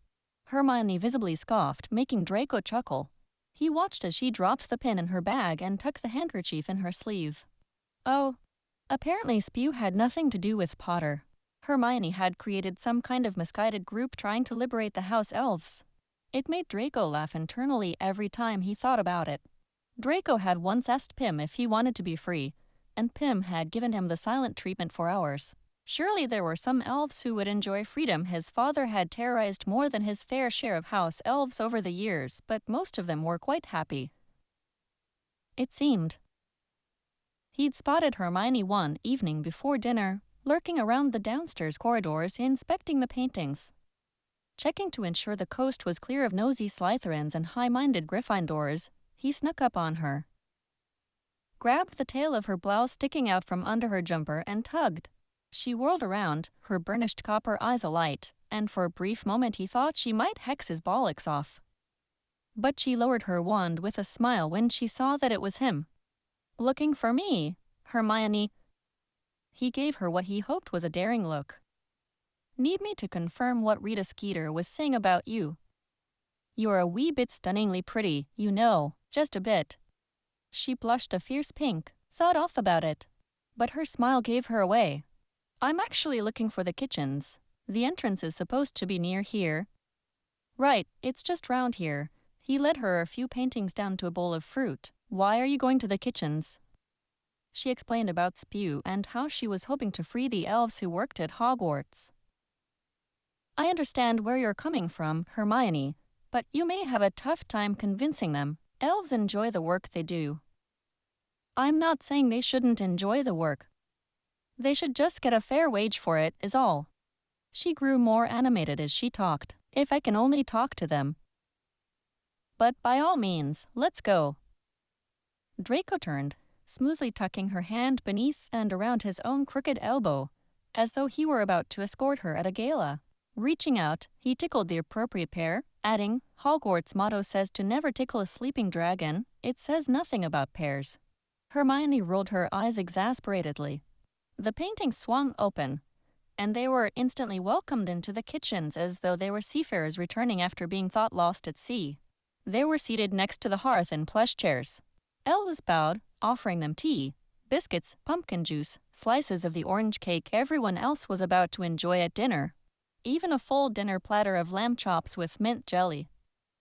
Hermione visibly scoffed, making Draco chuckle. He watched as she dropped the pin in her bag and tucked the handkerchief in her sleeve. Oh, apparently Spew had nothing to do with Potter. Hermione had created some kind of misguided group trying to liberate the house elves. It made Draco laugh internally every time he thought about it. Draco had once asked Pym if he wanted to be free, and Pym had given him the silent treatment for hours. Surely there were some elves who would enjoy freedom. His father had terrorized more than his fair share of house elves over the years, but most of them were quite happy. It seemed. He'd spotted Hermione one evening before dinner, lurking around the downstairs corridors, inspecting the paintings. Checking to ensure the coast was clear of nosy Slytherins and high-minded Gryffindors, he snuck up on her. Grabbed the tail of her blouse sticking out from under her jumper and tugged. She whirled around, her burnished copper eyes alight, and for a brief moment he thought she might hex his bollocks off. But she lowered her wand with a smile when she saw that it was him. Looking for me, Hermione. He gave her what he hoped was a daring look. Need me to confirm what Rita Skeeter was saying about you? You're a wee bit stunningly pretty, you know, just a bit. She blushed a fierce pink, sawed off about it. But her smile gave her away. I'm actually looking for the kitchens. The entrance is supposed to be near here. Right, it's just round here. He led her a few paintings down to a bowl of fruit. Why are you going to the kitchens? She explained about Spew and how she was hoping to free the elves who worked at Hogwarts. I understand where you're coming from, Hermione, but you may have a tough time convincing them. Elves enjoy the work they do. I'm not saying they shouldn't enjoy the work. They should just get a fair wage for it, is all. She grew more animated as she talked. If I can only talk to them. But by all means, let's go. Draco turned, smoothly tucking her hand beneath and around his own crooked elbow, as though he were about to escort her at a gala. Reaching out, he tickled the appropriate pair, adding, Hogwarts' motto says to never tickle a sleeping dragon. It says nothing about pears. Hermione rolled her eyes exasperatedly. The painting swung open, and they were instantly welcomed into the kitchens as though they were seafarers returning after being thought lost at sea. They were seated next to the hearth in plush chairs. Elves bowed, offering them tea, biscuits, pumpkin juice, slices of the orange cake everyone else was about to enjoy at dinner. Even a full dinner platter of lamb chops with mint jelly.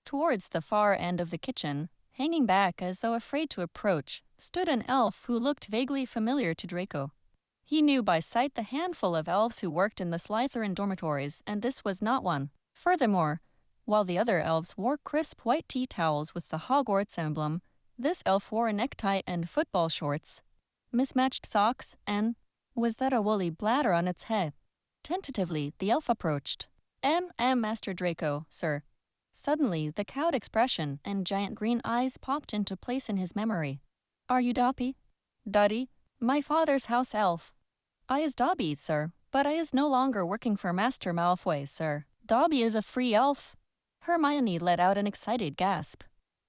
Towards the far end of the kitchen, hanging back as though afraid to approach, stood an elf who looked vaguely familiar to Draco. He knew by sight the handful of elves who worked in the Slytherin dormitories, and this was not one. Furthermore, while the other elves wore crisp white tea towels with the Hogwarts emblem, this elf wore a necktie and football shorts, mismatched socks, and was that a woolly bladder on its head? Tentatively, the elf approached. Master Draco, sir. Suddenly, the cowed expression and giant green eyes popped into place in his memory. Are you Dobby? Duddy, my father's house elf. I is Dobby, sir, but I is no longer working for Master Malfoy, sir. Dobby is a free elf. Hermione let out an excited gasp.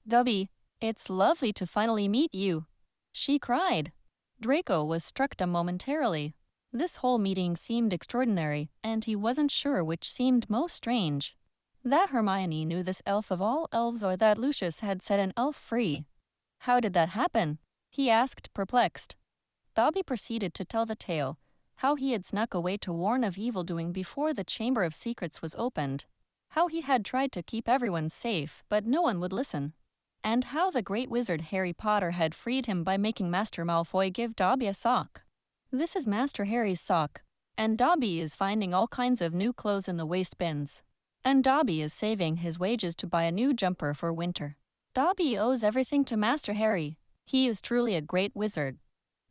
Dobby, it's lovely to finally meet you, she cried. Draco was struck dumb momentarily. This whole meeting seemed extraordinary, and he wasn't sure which seemed most strange. That Hermione knew this elf of all elves or that Lucius had set an elf free. How did that happen? He asked, perplexed. Dobby proceeded to tell the tale, how he had snuck away to warn of evildoing before the Chamber of Secrets was opened, how he had tried to keep everyone safe but no one would listen, and how the great wizard Harry Potter had freed him by making Master Malfoy give Dobby a sock. This is Master Harry's sock, and Dobby is finding all kinds of new clothes in the waste bins. And Dobby is saving his wages to buy a new jumper for winter. Dobby owes everything to Master Harry. He is truly a great wizard.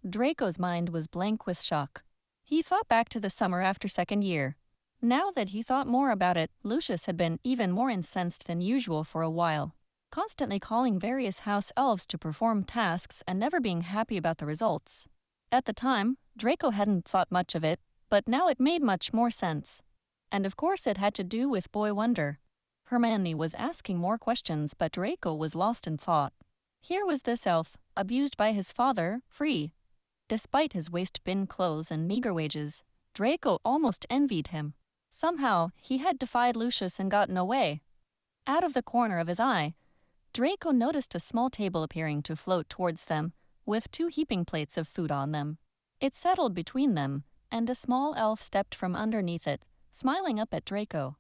Draco's mind was blank with shock. He thought back to the summer after second year. Now that he thought more about it, Lucius had been even more incensed than usual for a while, constantly calling various house elves to perform tasks and never being happy about the results. At the time, Draco hadn't thought much of it, but now it made much more sense. And of course it had to do with Boy Wonder. Hermione was asking more questions, but Draco was lost in thought. Here was this elf, abused by his father, free. Despite his waste-bin clothes and meager wages, Draco almost envied him. Somehow, he had defied Lucius and gotten away. Out of the corner of his eye, Draco noticed a small table appearing to float towards them, with 2 heaping plates of food on them. It settled between them, and a small elf stepped from underneath it, smiling up at Draco.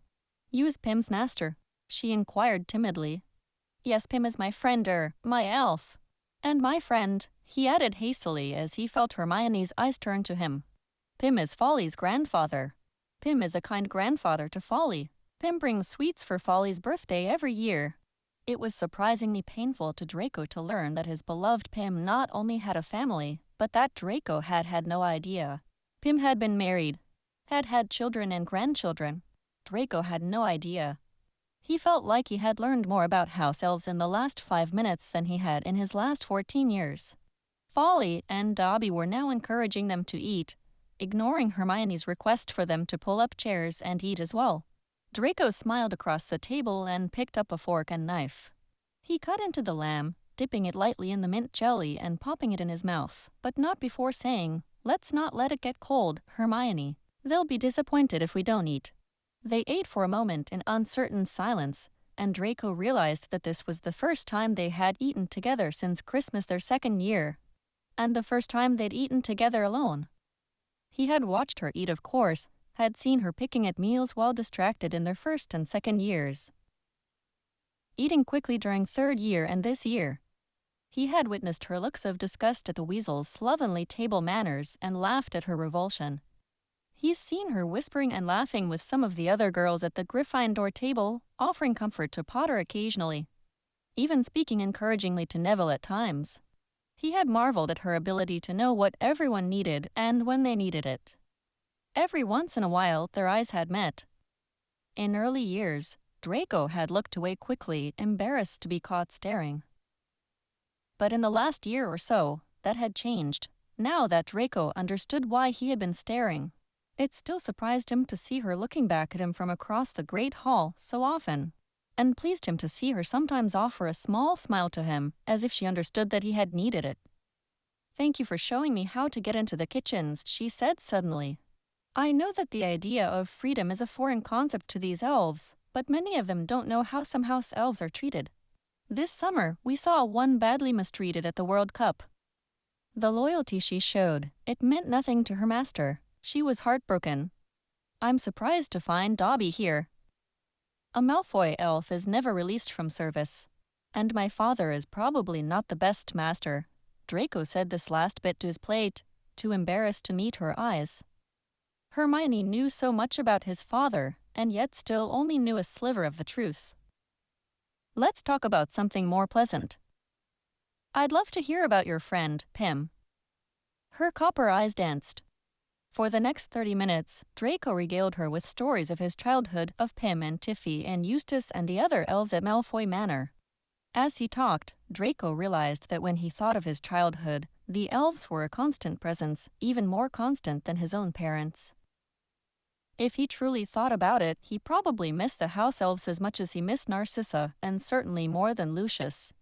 You is Pim's master? She inquired timidly. Yes, Pim is my friend, my elf. And my friend, he added hastily as he felt Hermione's eyes turn to him. Pim is Folly's grandfather. Pim is a kind grandfather to Folly. Pim brings sweets for Folly's birthday every year. It was surprisingly painful to Draco to learn that his beloved Pim not only had a family, but that Draco had had no idea. Pim had been married, had had children and grandchildren. Draco had no idea. He felt like he had learned more about house elves in the last 5 minutes than he had in his last 14 years. Folly and Dobby were now encouraging them to eat, ignoring Hermione's request for them to pull up chairs and eat as well. Draco smiled across the table and picked up a fork and knife. He cut into the lamb, dipping it lightly in the mint jelly and popping it in his mouth, but not before saying, "Let's not let it get cold, Hermione. They'll be disappointed if we don't eat." They ate for a moment in uncertain silence, and Draco realized that this was the first time they had eaten together since Christmas their second year, and the first time they'd eaten together alone. He had watched her eat, of course, had seen her picking at meals while distracted in their first and second years, eating quickly during third year and this year. He had witnessed her looks of disgust at the weasel's slovenly table manners and laughed at her revulsion. He's seen her whispering and laughing with some of the other girls at the Gryffindor table, offering comfort to Potter occasionally, even speaking encouragingly to Neville at times. He had marveled at her ability to know what everyone needed and when they needed it. Every once in a while, their eyes had met. In early years, Draco had looked away quickly, embarrassed to be caught staring. But in the last year or so, that had changed, now that Draco understood why he had been staring. It still surprised him to see her looking back at him from across the great hall so often, and pleased him to see her sometimes offer a small smile to him, as if she understood that he had needed it. Thank you for showing me how to get into the kitchens, she said suddenly. I know that the idea of freedom is a foreign concept to these elves, but many of them don't know how some house elves are treated. This summer, we saw one badly mistreated at the World Cup. The loyalty she showed, it meant nothing to her master. She was heartbroken. I'm surprised to find Dobby here. A Malfoy elf is never released from service. And my father is probably not the best master. Draco said this last bit to his plate, too embarrassed to meet her eyes. Hermione knew so much about his father, and yet still only knew a sliver of the truth. Let's talk about something more pleasant. I'd love to hear about your friend, Pym. Her copper eyes danced. For the next 30 minutes, Draco regaled her with stories of his childhood, of Pym and Tiffy and Eustace and the other elves at Malfoy Manor. As he talked, Draco realized that when he thought of his childhood, the elves were a constant presence, even more constant than his own parents. If he truly thought about it, he probably missed the house elves as much as he missed Narcissa, and certainly more than Lucius.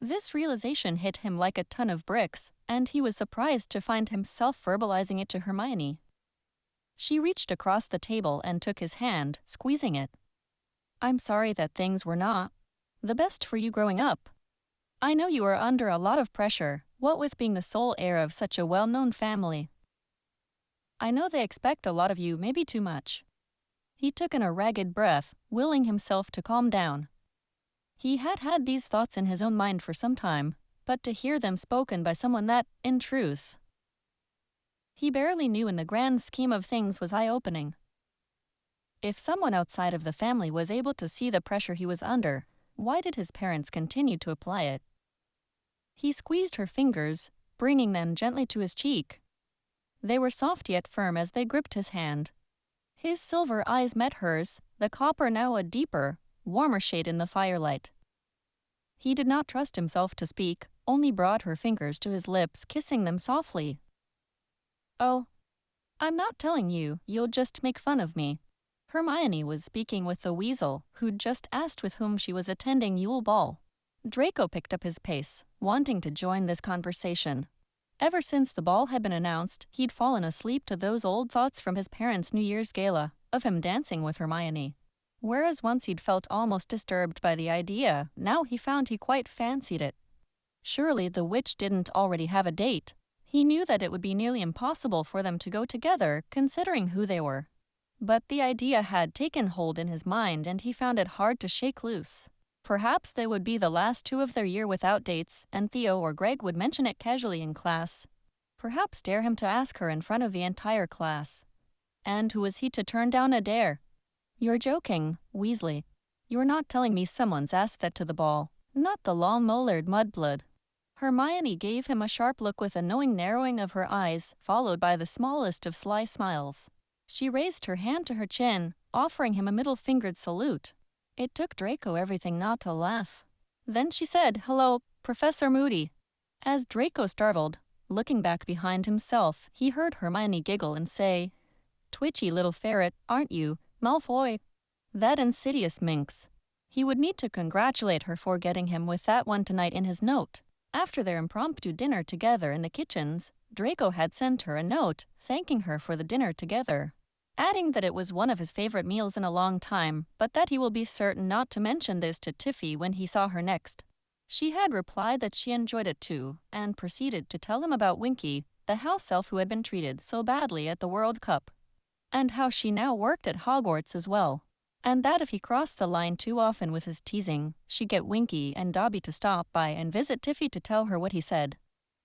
This realization hit him like a ton of bricks, and he was surprised to find himself verbalizing it to Hermione. She reached across the table and took his hand, squeezing it. I'm sorry that things were not the best for you growing up. I know you are under a lot of pressure, what with being the sole heir of such a well-known family. I know they expect a lot of you, maybe too much. He took in a ragged breath, willing himself to calm down. He had had these thoughts in his own mind for some time, but to hear them spoken by someone that, in truth, he barely knew in the grand scheme of things was eye-opening. If someone outside of the family was able to see the pressure he was under, why did his parents continue to apply it? He squeezed her fingers, bringing them gently to his cheek. They were soft yet firm as they gripped his hand. His silver eyes met hers, the copper now a deeper, warmer shade in the firelight. He did not trust himself to speak, only brought her fingers to his lips, kissing them softly. Oh, I'm not telling you, you'll just make fun of me. Hermione was speaking with the weasel, who'd just asked with whom she was attending Yule Ball. Draco picked up his pace, wanting to join this conversation. Ever since the ball had been announced, he'd fallen asleep to those old thoughts from his parents' New Year's gala, of him dancing with Hermione. Whereas once he'd felt almost disturbed by the idea, now he found he quite fancied it. Surely the witch didn't already have a date. He knew that it would be nearly impossible for them to go together, considering who they were. But the idea had taken hold in his mind and he found it hard to shake loose. Perhaps they would be the last two of their year without dates, and Theo or Greg would mention it casually in class. Perhaps dare him to ask her in front of the entire class. And who was he to turn down a dare? You're joking, Weasley. You're not telling me someone's asked that to the ball, not the long-mollered mudblood. Hermione gave him a sharp look with a knowing narrowing of her eyes, followed by the smallest of sly smiles. She raised her hand to her chin, offering him a middle-fingered salute. It took Draco everything not to laugh. Then she said, "Hello, Professor Moody." As Draco startled, looking back behind himself, he heard Hermione giggle and say, "Twitchy little ferret, aren't you, Malfoy?" That insidious minx. He would need to congratulate her for getting him with that one tonight in his note. After their impromptu dinner together in the kitchens, Draco had sent her a note thanking her for the dinner together, adding that it was one of his favorite meals in a long time, but that he will be certain not to mention this to Tiffy when he saw her next. She had replied that she enjoyed it too, and proceeded to tell him about Winky, the house elf who had been treated so badly at the World Cup, and how she now worked at Hogwarts as well, and that if he crossed the line too often with his teasing, she'd get Winky and Dobby to stop by and visit Tiffy to tell her what he said.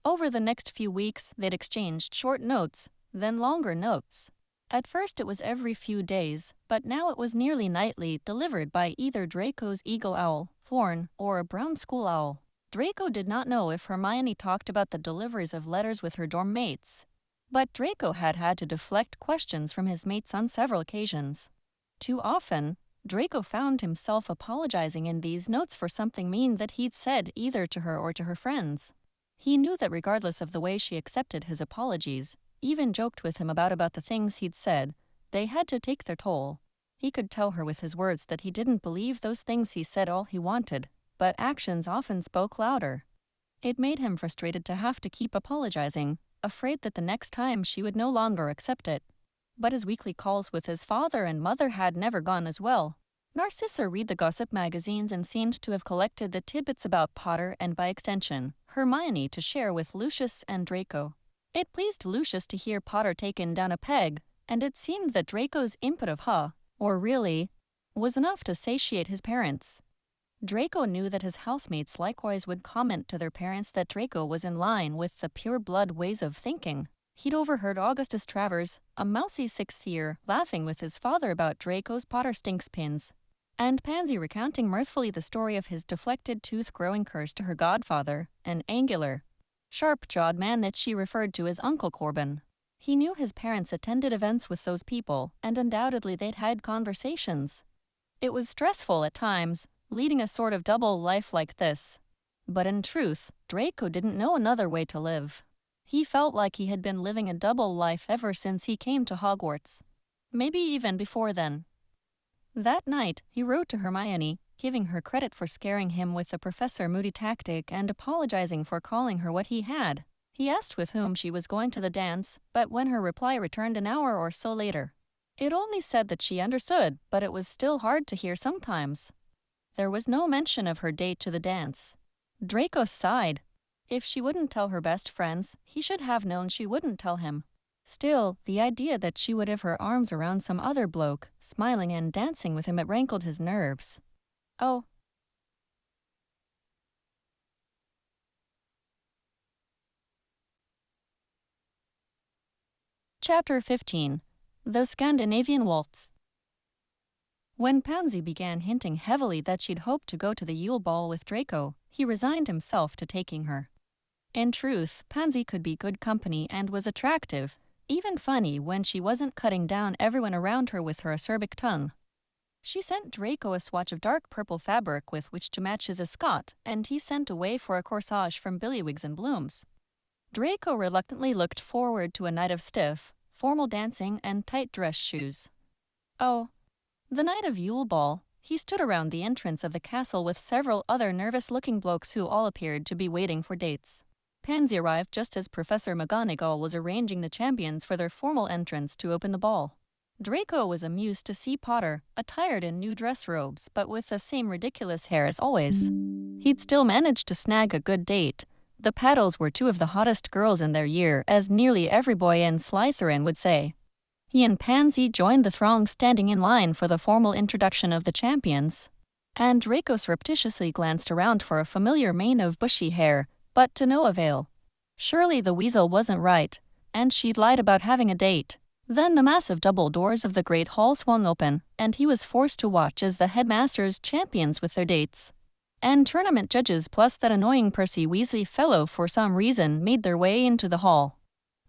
Over the next few weeks, they'd exchanged short notes, then longer notes. At first it was every few days, but now it was nearly nightly, delivered by either Draco's eagle owl, Florn, or a brown school owl. Draco did not know if Hermione talked about the deliveries of letters with her dorm mates, but Draco had had to deflect questions from his mates on several occasions. Too often, Draco found himself apologizing in these notes for something mean that he'd said either to her or to her friends. He knew that regardless of the way she accepted his apologies, even joked with him about the things he'd said, they had to take their toll. He could tell her with his words that he didn't believe those things he said all he wanted, but actions often spoke louder. It made him frustrated to have to keep apologizing, afraid that the next time she would no longer accept it. But his weekly calls with his father and mother had never gone as well. Narcissa read the gossip magazines and seemed to have collected the tidbits about Potter and, by extension, Hermione to share with Lucius and Draco. It pleased Lucius to hear Potter taken down a peg, and it seemed that Draco's input of or really, was enough to satiate his parents. Draco knew that his housemates likewise would comment to their parents that Draco was in line with the pure-blood ways of thinking. He'd overheard Augustus Travers, a mousy sixth year, laughing with his father about Draco's Potter stinks pins, and Pansy recounting mirthfully the story of his deflected tooth-growing curse to her godfather, an angular, sharp-jawed man that she referred to as Uncle Corbin. He knew his parents attended events with those people, and undoubtedly they'd had conversations. It was stressful at times, leading a sort of double life like this. But in truth, Draco didn't know another way to live. He felt like he had been living a double life ever since he came to Hogwarts. Maybe even before then. That night, he wrote to Hermione, giving her credit for scaring him with the Professor Moody tactic and apologizing for calling her what he had. He asked with whom she was going to the dance, but when her reply returned an hour or so later, it only said that she understood, but it was still hard to hear sometimes. There was no mention of her date to the dance. Draco sighed. If she wouldn't tell her best friends, he should have known she wouldn't tell him. Still, the idea that she would have her arms around some other bloke, smiling and dancing with him, it rankled his nerves. Oh. Chapter 15. The Scandinavian Waltz. When Pansy began hinting heavily that she'd hoped to go to the Yule Ball with Draco, he resigned himself to taking her. In truth, Pansy could be good company and was attractive, even funny when she wasn't cutting down everyone around her with her acerbic tongue. She sent Draco a swatch of dark purple fabric with which to match his escot, and he sent away for a corsage from Billywigs and Blooms. Draco reluctantly looked forward to a night of stiff, formal dancing and tight dress shoes. Oh. The night of Yule Ball, he stood around the entrance of the castle with several other nervous-looking blokes who all appeared to be waiting for dates. Pansy arrived just as Professor McGonagall was arranging the champions for their formal entrance to open the ball. Draco was amused to see Potter, attired in new dress robes but with the same ridiculous hair as always. He'd still managed to snag a good date. The Paddles were two of the hottest girls in their year, as nearly every boy in Slytherin would say. He and Pansy joined the throng standing in line for the formal introduction of the champions. And Draco surreptitiously glanced around for a familiar mane of bushy hair, but to no avail. Surely the weasel wasn't right, and she'd lied about having a date. Then the massive double doors of the great hall swung open, and he was forced to watch as the headmasters champions with their dates, and tournament judges plus that annoying Percy Weasley fellow for some reason made their way into the hall.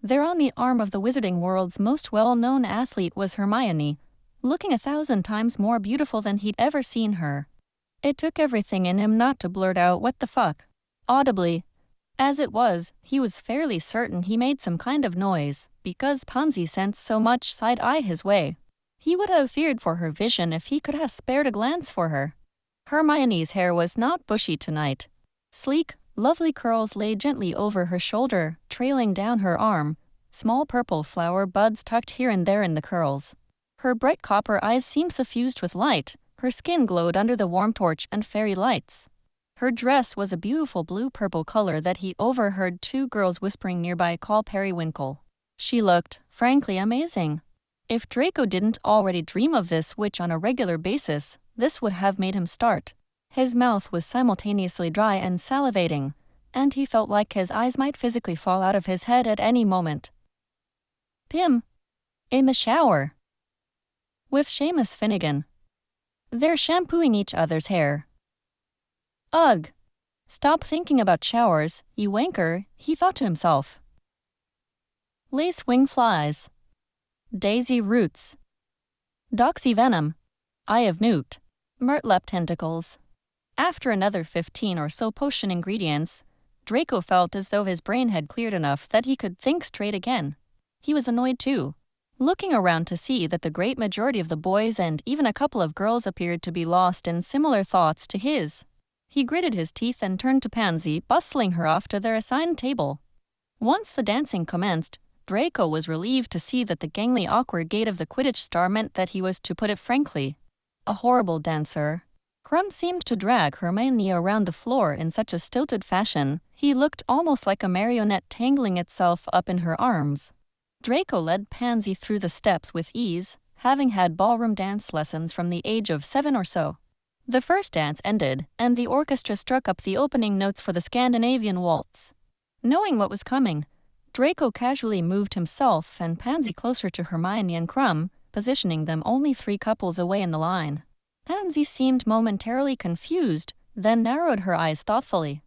There on the arm of the Wizarding World's most well-known athlete was Hermione, looking 1,000 times more beautiful than he'd ever seen her. It took everything in him not to blurt out "what the fuck" audibly. As it was, he was fairly certain he made some kind of noise, because Pansy sent so much side-eye his way. He would have feared for her vision if he could have spared a glance for her. Hermione's hair was not bushy tonight. Sleek, lovely curls lay gently over her shoulder, trailing down her arm, small purple flower buds tucked here and there in the curls. Her bright copper eyes seemed suffused with light, her skin glowed under the warm torch and fairy lights. Her dress was a beautiful blue-purple color that he overheard two girls whispering nearby call periwinkle. She looked, frankly, amazing. If Draco didn't already dream of this witch on a regular basis, this would have made him start. His mouth was simultaneously dry and salivating, and he felt like his eyes might physically fall out of his head at any moment. Pym. In the shower. With Seamus Finnegan. They're shampooing each other's hair. Ugh. Stop thinking about showers, you wanker, he thought to himself. Lace wing flies. Daisy roots. Doxy venom. Eye of newt. Murtlap tentacles. After another 15 or so potion ingredients, Draco felt as though his brain had cleared enough that he could think straight again. He was annoyed too, looking around to see that the great majority of the boys and even a couple of girls appeared to be lost in similar thoughts to his. He gritted his teeth and turned to Pansy, bustling her off to their assigned table. Once the dancing commenced, Draco was relieved to see that the gangly awkward gait of the Quidditch star meant that he was, to put it frankly, a horrible dancer. Krum seemed to drag Hermione around the floor in such a stilted fashion, he looked almost like a marionette tangling itself up in her arms. Draco led Pansy through the steps with ease, having had ballroom dance lessons from the age of 7 or so. The first dance ended, and the orchestra struck up the opening notes for the Scandinavian waltz. Knowing what was coming, Draco casually moved himself and Pansy closer to Hermione and Krum, positioning them only 3 couples away in the line. Pansy seemed momentarily confused, then narrowed her eyes thoughtfully.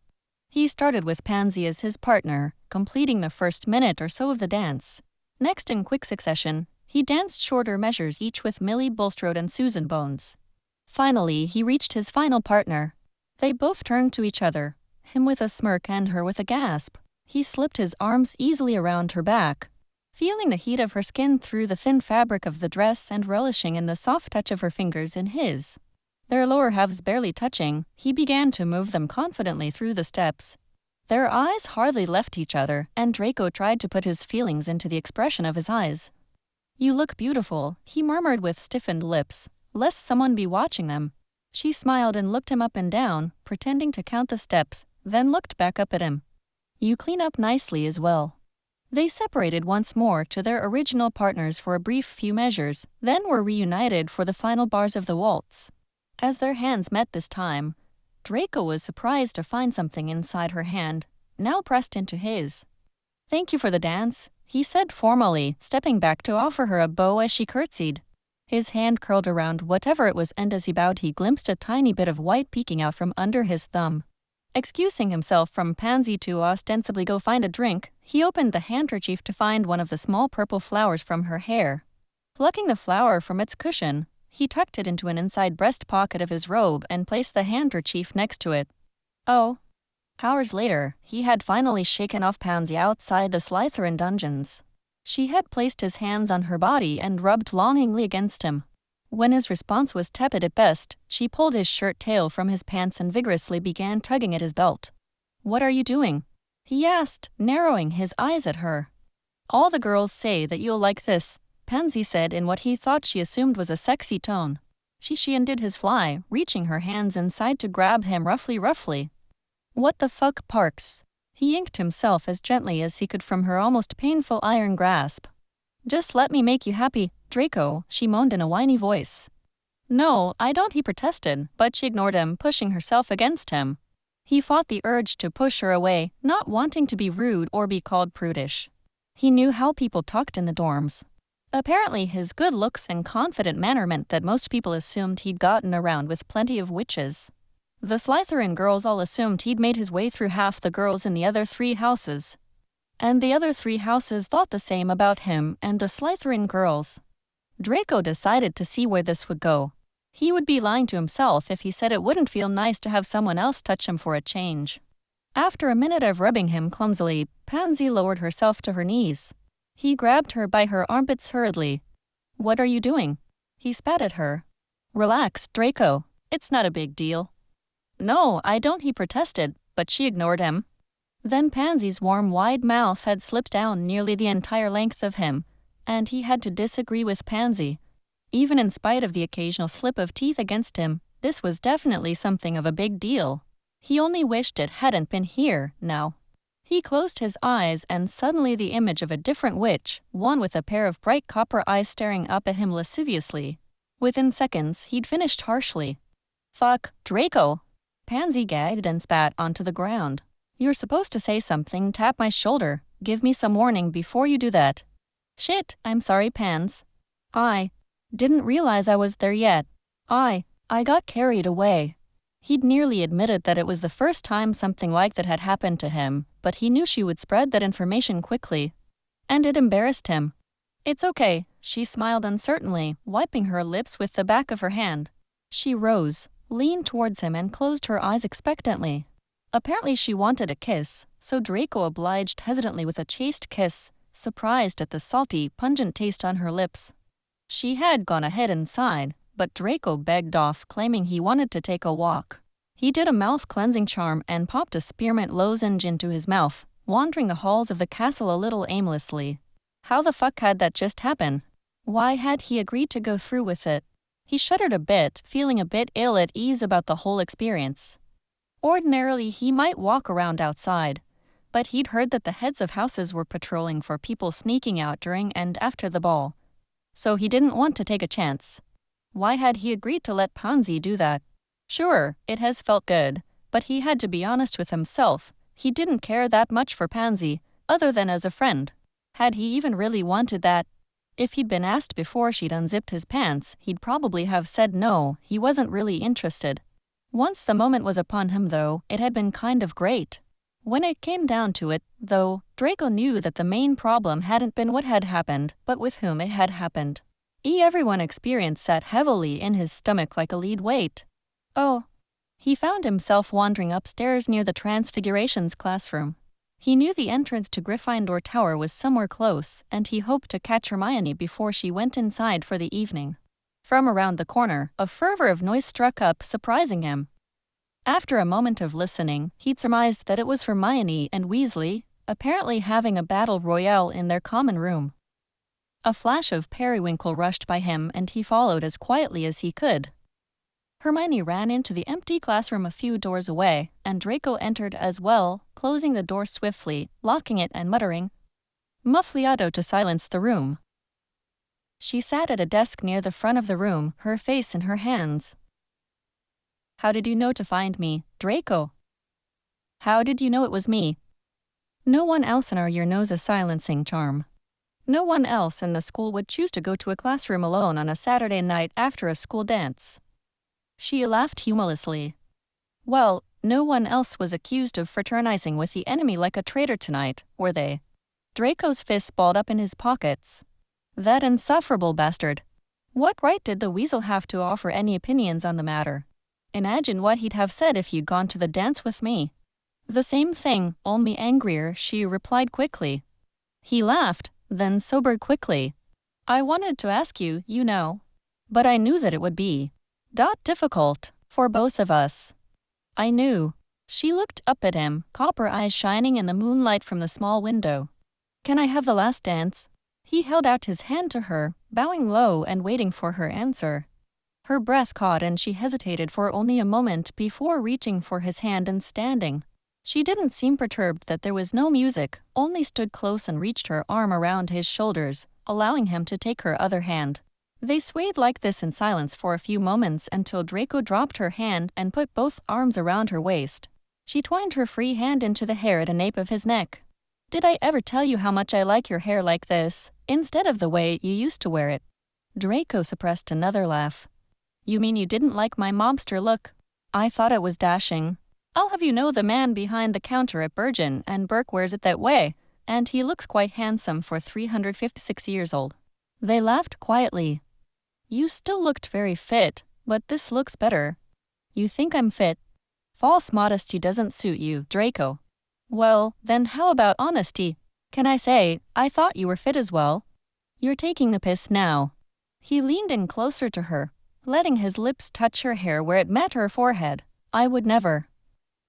He started with Pansy as his partner, completing the first minute or so of the dance. Next, in quick succession, he danced shorter measures each with Millie Bulstrode and Susan Bones. Finally, he reached his final partner. They both turned to each other, him with a smirk and her with a gasp. He slipped his arms easily around her back, feeling the heat of her skin through the thin fabric of the dress and relishing in the soft touch of her fingers in his. Their lower halves barely touching, he began to move them confidently through the steps. Their eyes hardly left each other, and Draco tried to put his feelings into the expression of his eyes. "You look beautiful," he murmured with stiffened lips, lest someone be watching them. She smiled and looked him up and down, pretending to count the steps, then looked back up at him. "You clean up nicely as well." They separated once more to their original partners for a brief few measures, then were reunited for the final bars of the waltz. As their hands met this time, Draco was surprised to find something inside her hand, now pressed into his. "Thank you for the dance," he said formally, stepping back to offer her a bow as she curtsied. His hand curled around whatever it was, and as he bowed he glimpsed a tiny bit of white peeking out from under his thumb. Excusing himself from Pansy to ostensibly go find a drink, he opened the handkerchief to find one of the small purple flowers from her hair. Plucking the flower from its cushion, he tucked it into an inside breast pocket of his robe and placed the handkerchief next to it. Oh. Hours later, he had finally shaken off Pansy outside the Slytherin dungeons. She had placed his hands on her body and rubbed longingly against him. When his response was tepid at best, she pulled his shirt tail from his pants and vigorously began tugging at his belt. "What are you doing?" he asked, narrowing his eyes at her. "All the girls say that you'll like this," Pansy said in what he thought she assumed was a sexy tone. She undid his fly, reaching her hands inside to grab him roughly. "What the fuck, Parks?" He inked himself as gently as he could from her almost painful iron grasp. "Just let me make you happy, Draco," she moaned in a whiny voice. "No, I don't," he protested, but she ignored him, pushing herself against him. He fought the urge to push her away, not wanting to be rude or be called prudish. He knew how people talked in the dorms. Apparently his good looks and confident manner meant that most people assumed he'd gotten around with plenty of witches. The Slytherin girls all assumed he'd made his way through half the girls in the other 3 houses. And the other 3 houses thought the same about him and the Slytherin girls. Draco decided to see where this would go. He would be lying to himself if he said it wouldn't feel nice to have someone else touch him for a change. After a minute of rubbing him clumsily, Pansy lowered herself to her knees. He grabbed her by her armpits hurriedly. "What are you doing?" He spat at her. "Relax, Draco. It's not a big deal." "No, I don't," he protested, but she ignored him. Then Pansy's warm, wide mouth had slipped down nearly the entire length of him, and he had to disagree with Pansy. Even in spite of the occasional slip of teeth against him, this was definitely something of a big deal. He only wished it hadn't been here, now. He closed his eyes and suddenly the image of a different witch, one with a pair of bright copper eyes staring up at him lasciviously. Within seconds, he'd finished harshly. "Fuck, Draco!" Pansy gagged and spat onto the ground. "You're supposed to say something, tap my shoulder, give me some warning before you do that." "Shit, I'm sorry, Pans. I didn't realize I was there yet. I got carried away." He'd nearly admitted that it was the first time something like that had happened to him, but he knew she would spread that information quickly. And it embarrassed him. "It's okay," she smiled uncertainly, wiping her lips with the back of her hand. She rose, leaned towards him and closed her eyes expectantly. Apparently she wanted a kiss, so Draco obliged hesitantly with a chaste kiss, surprised at the salty, pungent taste on her lips. She had gone ahead and sighed, but Draco begged off, claiming he wanted to take a walk. He did a mouth-cleansing charm and popped a spearmint lozenge into his mouth, wandering the halls of the castle a little aimlessly. How the fuck had that just happen? Why had he agreed to go through with it? He shuddered a bit, feeling a bit ill at ease about the whole experience. Ordinarily, he might walk around outside, but he'd heard that the heads of houses were patrolling for people sneaking out during and after the ball. So he didn't want to take a chance. Why had he agreed to let Pansy do that? Sure, it has felt good, but he had to be honest with himself. He didn't care that much for Pansy, other than as a friend. Had he even really wanted that? If he'd been asked before she'd unzipped his pants, he'd probably have said no, he wasn't really interested. Once the moment was upon him though, it had been kind of great. When it came down to it, though, Draco knew that the main problem hadn't been what had happened, but with whom it had happened. Everyone experience sat heavily in his stomach like a lead weight. Oh. He found himself wandering upstairs near the Transfigurations classroom. He knew the entrance to Gryffindor Tower was somewhere close, and he hoped to catch Hermione before she went inside for the evening. From around the corner, a fervor of noise struck up, surprising him. After a moment of listening, he'd surmised that it was Hermione and Weasley, apparently having a battle royale in their common room. A flash of periwinkle rushed by him and he followed as quietly as he could. Hermione ran into the empty classroom a few doors away, and Draco entered as well, closing the door swiftly, locking it and muttering Muffliato to silence the room. She sat at a desk near the front of the room, her face in her hands. How did you know to find me, Draco? How did you know it was me? No one else in our year knows a silencing charm. No one else in the school would choose to go to a classroom alone on a Saturday night after a school dance. She laughed humorously. Well, no one else was accused of fraternizing with the enemy like a traitor tonight, were they? Draco's fists balled up in his pockets. That insufferable bastard. What right did the weasel have to offer any opinions on the matter? Imagine what he'd have said if you'd gone to the dance with me. The same thing, only angrier, she replied quickly. He laughed, then sobered quickly. I wanted to ask you, you know. But I knew that it would be difficult for both of us. I knew. She looked up at him, copper eyes shining in the moonlight from the small window. Can I have the last dance? He held out his hand to her, bowing low and waiting for her answer. Her breath caught and she hesitated for only a moment before reaching for his hand and standing. She didn't seem perturbed that there was no music, only stood close and reached her arm around his shoulders, allowing him to take her other hand. They swayed like this in silence for a few moments until Draco dropped her hand and put both arms around her waist. She twined her free hand into the hair at the nape of his neck. Did I ever tell you how much I like your hair like this, instead of the way you used to wear it? Draco suppressed another laugh. You mean you didn't like my mobster look? I thought it was dashing. I'll have you know the man behind the counter at Bergen and Burke wears it that way, and he looks quite handsome for 356 years old. They laughed quietly. You still looked very fit, but this looks better. You think I'm fit? False modesty doesn't suit you, Draco. Well, then how about honesty? Can I say, I thought you were fit as well? You're taking the piss now. He leaned in closer to her, letting his lips touch her hair where it met her forehead. I would never.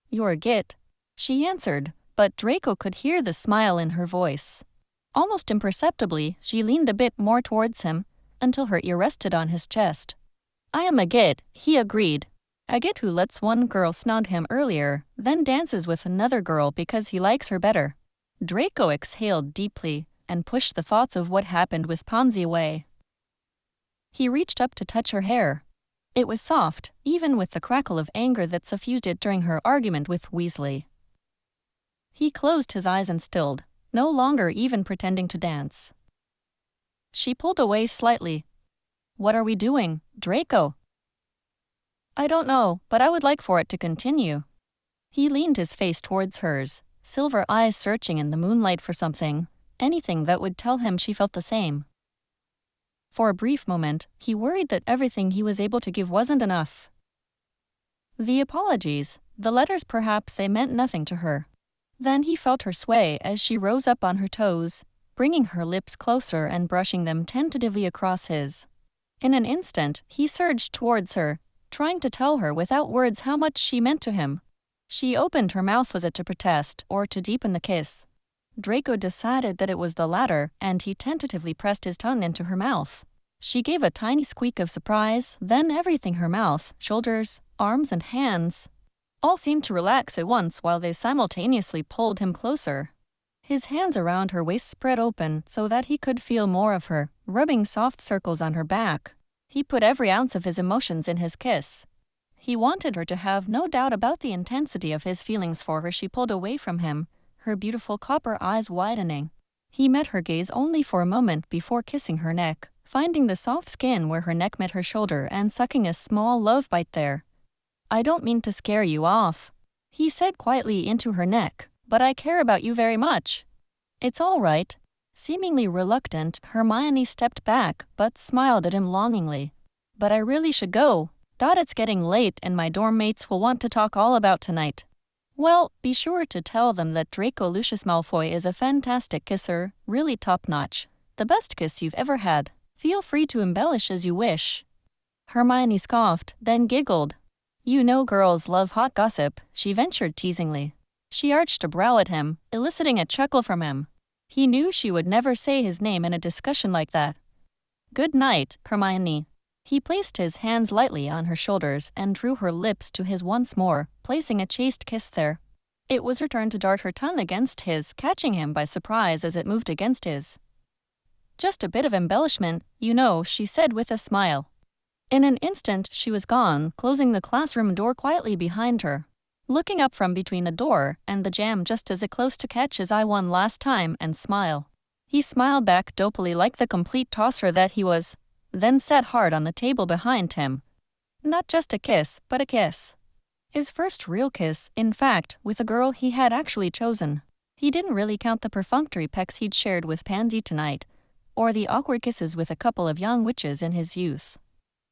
You're a git, she answered, but Draco could hear the smile in her voice. Almost imperceptibly, she leaned a bit more towards him, until her ear rested on his chest. I am a git, he agreed. A git who lets one girl snog him earlier, then dances with another girl because he likes her better. Draco exhaled deeply and pushed the thoughts of what happened with Pansy away. He reached up to touch her hair. It was soft, even with the crackle of anger that suffused it during her argument with Weasley. He closed his eyes and stilled, no longer even pretending to dance. She pulled away slightly. What are we doing, Draco? I don't know, but I would like for it to continue. He leaned his face towards hers, silver eyes searching in the moonlight for something, anything that would tell him she felt the same. For a brief moment, he worried that everything he was able to give wasn't enough. The apologies, the letters, perhaps they meant nothing to her. Then he felt her sway as she rose up on her toes, bringing her lips closer and brushing them tentatively across his. In an instant, he surged towards her, trying to tell her without words how much she meant to him. She opened her mouth. Was it to protest or to deepen the kiss? Draco decided that it was the latter, and he tentatively pressed his tongue into her mouth. She gave a tiny squeak of surprise, then everything, her mouth, shoulders, arms and hands, all seemed to relax at once while they simultaneously pulled him closer. His hands around her waist spread open so that he could feel more of her, rubbing soft circles on her back. He put every ounce of his emotions in his kiss. He wanted her to have no doubt about the intensity of his feelings for her. She pulled away from him, her beautiful copper eyes widening. He met her gaze only for a moment before kissing her neck, finding the soft skin where her neck met her shoulder and sucking a small love bite there. "I don't mean to scare you off," he said quietly into her neck, "but I care about you very much." "It's all right." Seemingly reluctant, Hermione stepped back but smiled at him longingly. "But I really should go. It's getting late and my dorm mates will want to talk all about tonight." "Well, be sure to tell them that Draco Lucius Malfoy is a fantastic kisser, really top-notch. The best kiss you've ever had. Feel free to embellish as you wish." Hermione scoffed, then giggled. "You know girls love hot gossip," she ventured teasingly. She arched a brow at him, eliciting a chuckle from him. He knew she would never say his name in a discussion like that. "Good night, Hermione." He placed his hands lightly on her shoulders and drew her lips to his once more, placing a chaste kiss there. It was her turn to dart her tongue against his, catching him by surprise as it moved against his. "Just a bit of embellishment, you know," she said with a smile. In an instant she was gone, closing the classroom door quietly behind her. Looking up from between the door and the jamb just as it close to catch his eye one last time and smile. He smiled back dopily like the complete tosser that he was, then sat hard on the table behind him. Not just a kiss, but a kiss. His first real kiss, in fact, with a girl he had actually chosen. He didn't really count the perfunctory pecks he'd shared with Pansy tonight, or the awkward kisses with a couple of young witches in his youth.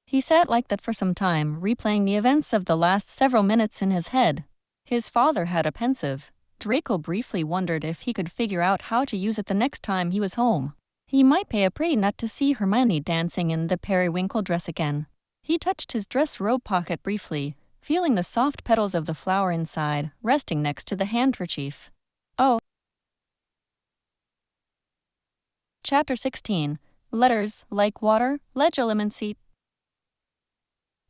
He sat like that for some time, replaying the events of the last several minutes in his head. His father had a pensive. Draco briefly wondered if he could figure out how to use it the next time he was home. He might pay a pretty not to see Hermione dancing in the periwinkle dress again. He touched his dress robe pocket briefly, feeling the soft petals of the flower inside, resting next to the handkerchief. Oh. Chapter 16. Letters, like water, legilimency.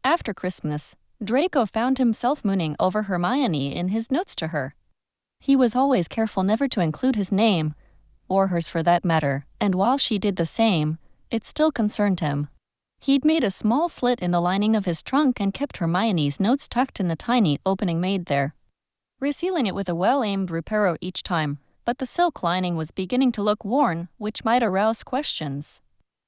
After Christmas, Draco found himself mooning over Hermione in his notes to her. He was always careful never to include his name, or hers for that matter, and while she did the same, it still concerned him. He'd made a small slit in the lining of his trunk and kept Hermione's notes tucked in the tiny opening made there, resealing it with a well-aimed reparo each time, but the silk lining was beginning to look worn, which might arouse questions.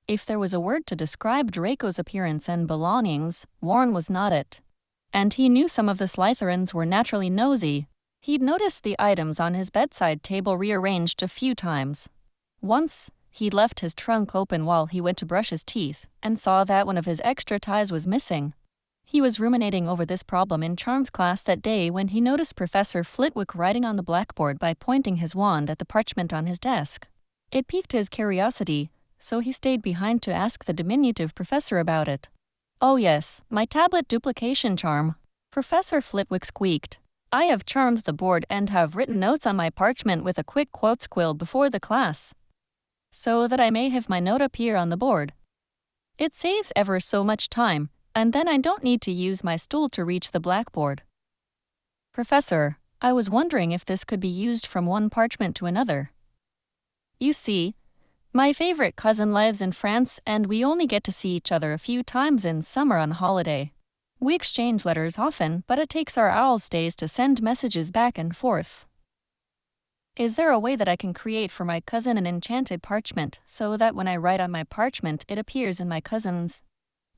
If there was a word to describe Draco's appearance and belongings, worn was not it. And he knew some of the Slytherins were naturally nosy. He'd noticed the items on his bedside table rearranged a few times. Once, he'd left his trunk open while he went to brush his teeth, and saw that one of his extra ties was missing. He was ruminating over this problem in Charms class that day when he noticed Professor Flitwick writing on the blackboard by pointing his wand at the parchment on his desk. It piqued his curiosity, so he stayed behind to ask the diminutive professor about it. "Oh yes, my tablet duplication charm," Professor Flitwick squeaked. "I have charmed the board and have written notes on my parchment with a quick quotes quill before the class, so that I may have my note appear on the board. It saves ever so much time, and then I don't need to use my stool to reach the blackboard." "Professor, I was wondering if this could be used from one parchment to another. You see, my favorite cousin lives in France and we only get to see each other a few times in summer on holiday. We exchange letters often, but it takes our owl's days to send messages back and forth. Is there a way that I can create for my cousin an enchanted parchment so that when I write on my parchment it appears in my cousin's?"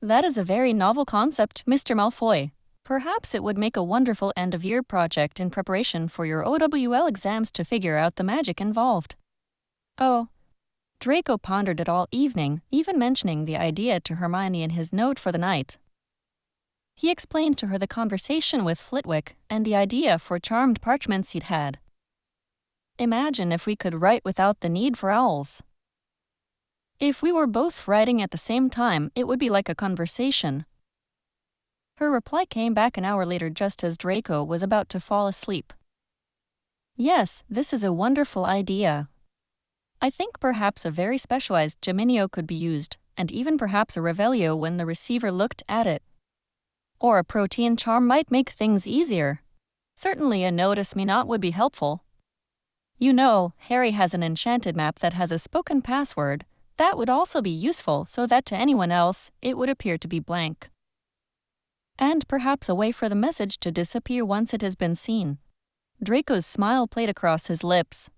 "That is a very novel concept, Mr. Malfoy. Perhaps it would make a wonderful end-of-year project in preparation for your OWL exams to figure out the magic involved." "Oh." Draco pondered it all evening, even mentioning the idea to Hermione in his note for the night. He explained to her the conversation with Flitwick and the idea for charmed parchments he'd had. "Imagine if we could write without the need for owls. If we were both writing at the same time, it would be like a conversation." Her reply came back an hour later just as Draco was about to fall asleep. Yes, this is a wonderful idea. I think perhaps a very specialized Geminio could be used, and even perhaps a Revelio when the receiver looked at it. Or a protein charm might make things easier. Certainly a notice me not would be helpful. You know, Harry has an enchanted map that has a spoken password. That would also be useful so that to anyone else, it would appear to be blank. And perhaps a way for the message to disappear once it has been seen. Draco's smile played across his lips.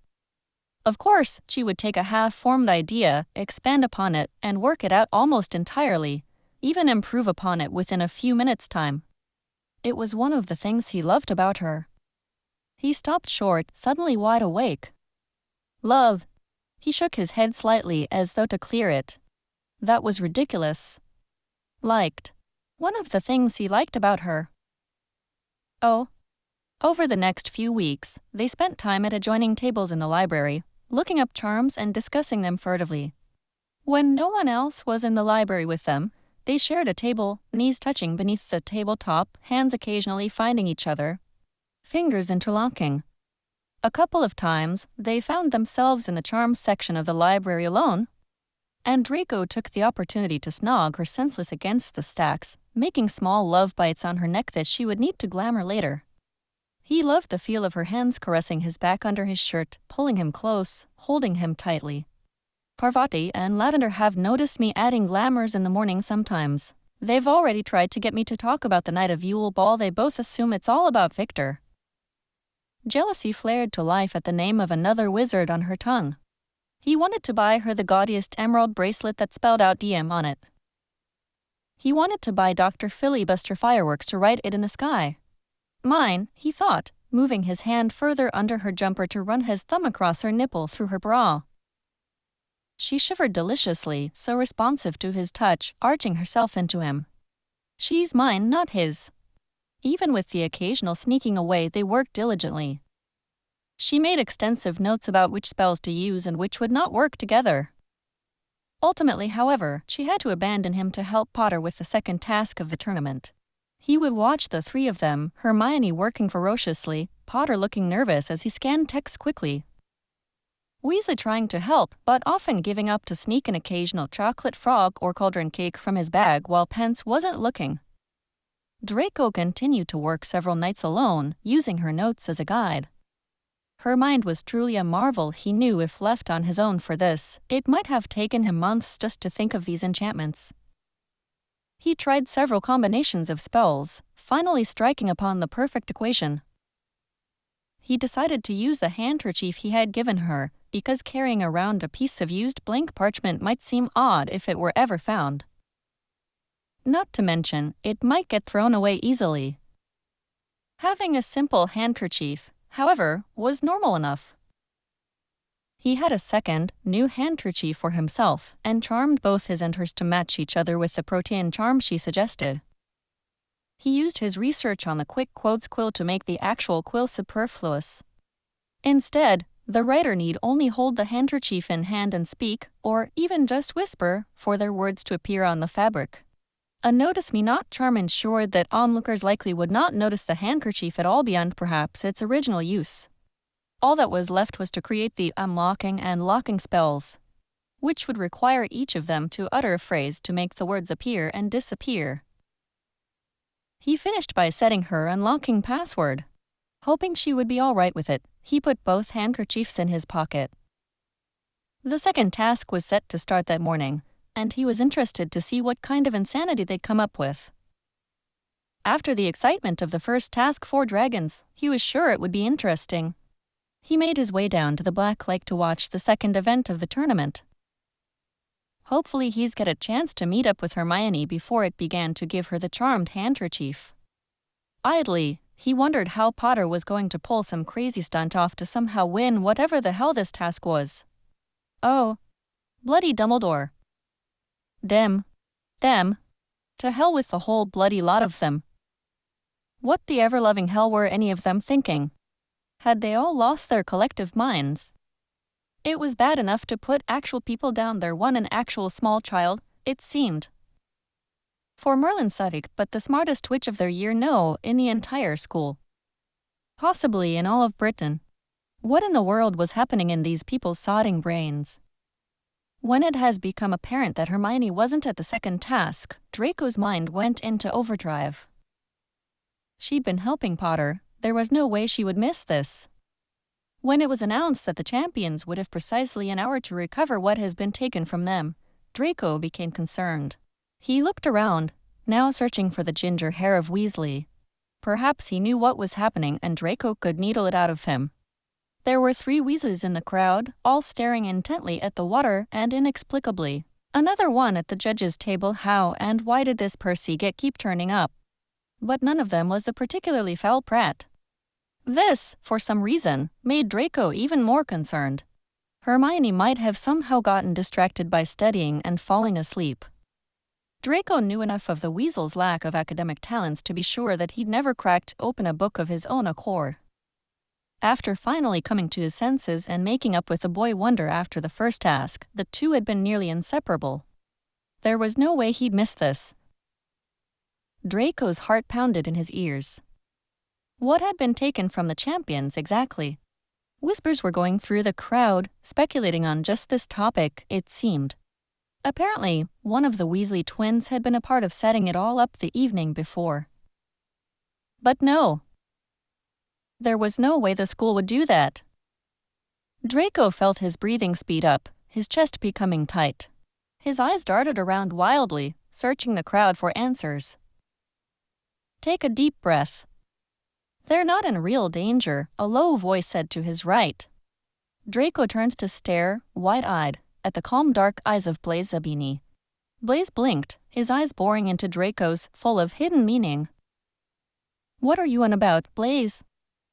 Of course, she would take a half-formed idea, expand upon it, and work it out almost entirely, even improve upon it within a few minutes' time. It was one of the things he loved about her. He stopped short, suddenly wide awake. Love. He shook his head slightly as though to clear it. That was ridiculous. Liked. One of the things he liked about her. Oh. Over the next few weeks, they spent time at adjoining tables in the library, looking up charms and discussing them furtively. When no one else was in the library with them, they shared a table, knees touching beneath the tabletop, hands occasionally finding each other, fingers interlocking. A couple of times, they found themselves in the charms section of the library alone, and Draco took the opportunity to snog her senseless against the stacks, making small love bites on her neck that she would need to glamour later. He loved the feel of her hands caressing his back under his shirt, pulling him close, holding him tightly. Parvati and Lavender have noticed me adding glamours in the morning sometimes. They've already tried to get me to talk about the night of Yule Ball. They both assume it's all about Victor. Jealousy flared to life at the name of another wizard on her tongue. He wanted to buy her the gaudiest emerald bracelet that spelled out DM on it. He wanted to buy Dr. Filibuster fireworks to write it in the sky. Mine, he thought, moving his hand further under her jumper to run his thumb across her nipple through her bra. She shivered deliciously, so responsive to his touch, arching herself into him. She's mine, not his. Even with the occasional sneaking away, they worked diligently. She made extensive notes about which spells to use and which would not work together. Ultimately, however, she had to abandon him to help Potter with the second task of the tournament. He would watch the three of them, Hermione working ferociously, Potter looking nervous as he scanned texts quickly. Weasley trying to help, but often giving up to sneak an occasional chocolate frog or cauldron cake from his bag while Pence wasn't looking. Draco continued to work several nights alone, using her notes as a guide. Her mind was truly a marvel. He knew if left on his own for this, it might have taken him months just to think of these enchantments. He tried several combinations of spells, finally striking upon the perfect equation. He decided to use the handkerchief he had given her, because carrying around a piece of used blank parchment might seem odd if it were ever found. Not to mention, it might get thrown away easily. Having a simple handkerchief, however, was normal enough. He had a second, new handkerchief for himself, and charmed both his and hers to match each other with the protein charm she suggested. He used his research on the quick quotes quill to make the actual quill superfluous. Instead, the writer need only hold the handkerchief in hand and speak, or even just whisper, for their words to appear on the fabric. A notice-me-not charm ensured that onlookers likely would not notice the handkerchief at all beyond perhaps its original use. All that was left was to create the unlocking and locking spells, which would require each of them to utter a phrase to make the words appear and disappear. He finished by setting her unlocking password. Hoping she would be all right with it, he put both handkerchiefs in his pocket. The second task was set to start that morning, and he was interested to see what kind of insanity they'd come up with. After the excitement of the first task for dragons, he was sure it would be interesting. He made his way down to the Black Lake to watch the second event of the tournament. Hopefully he's get a chance to meet up with Hermione before it began to give her the charmed handkerchief. Idly, he wondered how Potter was going to pull some crazy stunt off to somehow win whatever the hell this task was. Oh. Bloody Dumbledore. Them. To hell with the whole bloody lot of them. What the ever-loving hell were any of them thinking? Had they all lost their collective minds? It was bad enough to put actual people down there, one an actual small child, it seemed. For Merlin Suddick, but the smartest witch of their year? No, in the entire school. Possibly in all of Britain. What in the world was happening in these people's sodding brains? When it has become apparent that Hermione wasn't at the second task, Draco's mind went into overdrive. She'd been helping Potter, there was no way she would miss this. When it was announced that the champions would have precisely an hour to recover what has been taken from them, Draco became concerned. He looked around, now searching for the ginger hair of Weasley. Perhaps he knew what was happening and Draco could needle it out of him. There were 3 Weasleys in the crowd, all staring intently at the water and inexplicably. Another one at the judge's table. How and why did this Percy keep turning up? But none of them was the particularly foul Pratt. This, for some reason, made Draco even more concerned. Hermione might have somehow gotten distracted by studying and falling asleep. Draco knew enough of the Weasel's lack of academic talents to be sure that he'd never cracked open a book of his own accord. After finally coming to his senses and making up with the boy wonder after the first task, the two had been nearly inseparable. There was no way he'd miss this. Draco's heart pounded in his ears. What had been taken from the champions exactly? Whispers were going through the crowd, speculating on just this topic, it seemed. Apparently, one of the Weasley twins had been a part of setting it all up the evening before. But no. There was no way the school would do that. Draco felt his breathing speed up, his chest becoming tight. His eyes darted around wildly, searching the crowd for answers. Take a deep breath. They're not in real danger, a low voice said to his right. Draco turned to stare, wide-eyed, at the calm dark eyes of Blaise Zabini. Blaise blinked, his eyes boring into Draco's, full of hidden meaning. What are you on about, Blaise?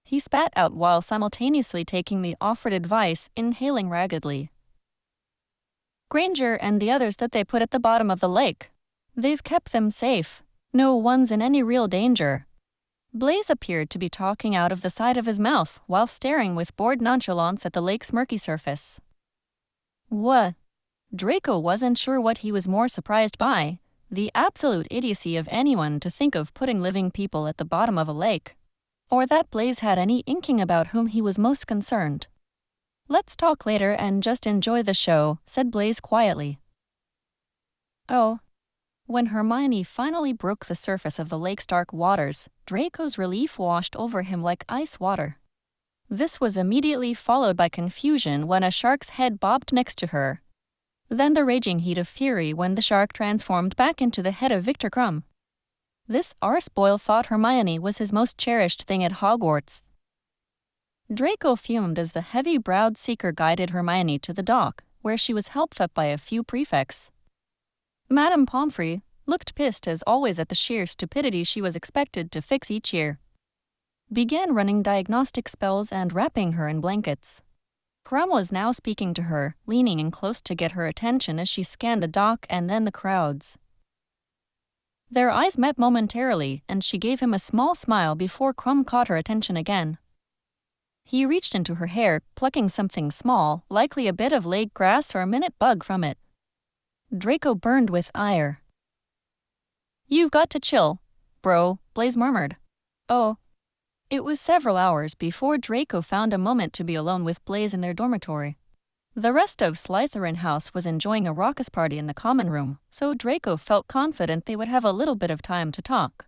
He spat out while simultaneously taking the offered advice, inhaling raggedly. Granger and the others that they put at the bottom of the lake. They've kept them safe. No one's in any real danger. Blaise appeared to be talking out of the side of his mouth while staring with bored nonchalance at the lake's murky surface. What? Draco wasn't sure what he was more surprised by, the absolute idiocy of anyone to think of putting living people at the bottom of a lake, or that Blaise had any inkling about whom he was most concerned. Let's talk later and just enjoy the show, said Blaise quietly. Oh. When Hermione finally broke the surface of the lake's dark waters, Draco's relief washed over him like ice water. This was immediately followed by confusion when a shark's head bobbed next to her. Then the raging heat of fury when the shark transformed back into the head of Victor Krum. This arseboil thought Hermione was his most cherished thing at Hogwarts. Draco fumed as the heavy-browed seeker guided Hermione to the dock, where she was helped up by a few prefects. Madame Pomfrey looked pissed as always at the sheer stupidity she was expected to fix each year. Began running diagnostic spells and wrapping her in blankets. Krum was now speaking to her, leaning in close to get her attention as she scanned the dock and then the crowds. Their eyes met momentarily, and she gave him a small smile before Krum caught her attention again. He reached into her hair, plucking something small, likely a bit of lake grass or a minute bug from it. Draco burned with ire. You've got to chill, bro, Blaise murmured. Oh. It was several hours before Draco found a moment to be alone with Blaise in their dormitory. The rest of Slytherin House was enjoying a raucous party in the common room, so Draco felt confident they would have a little bit of time to talk.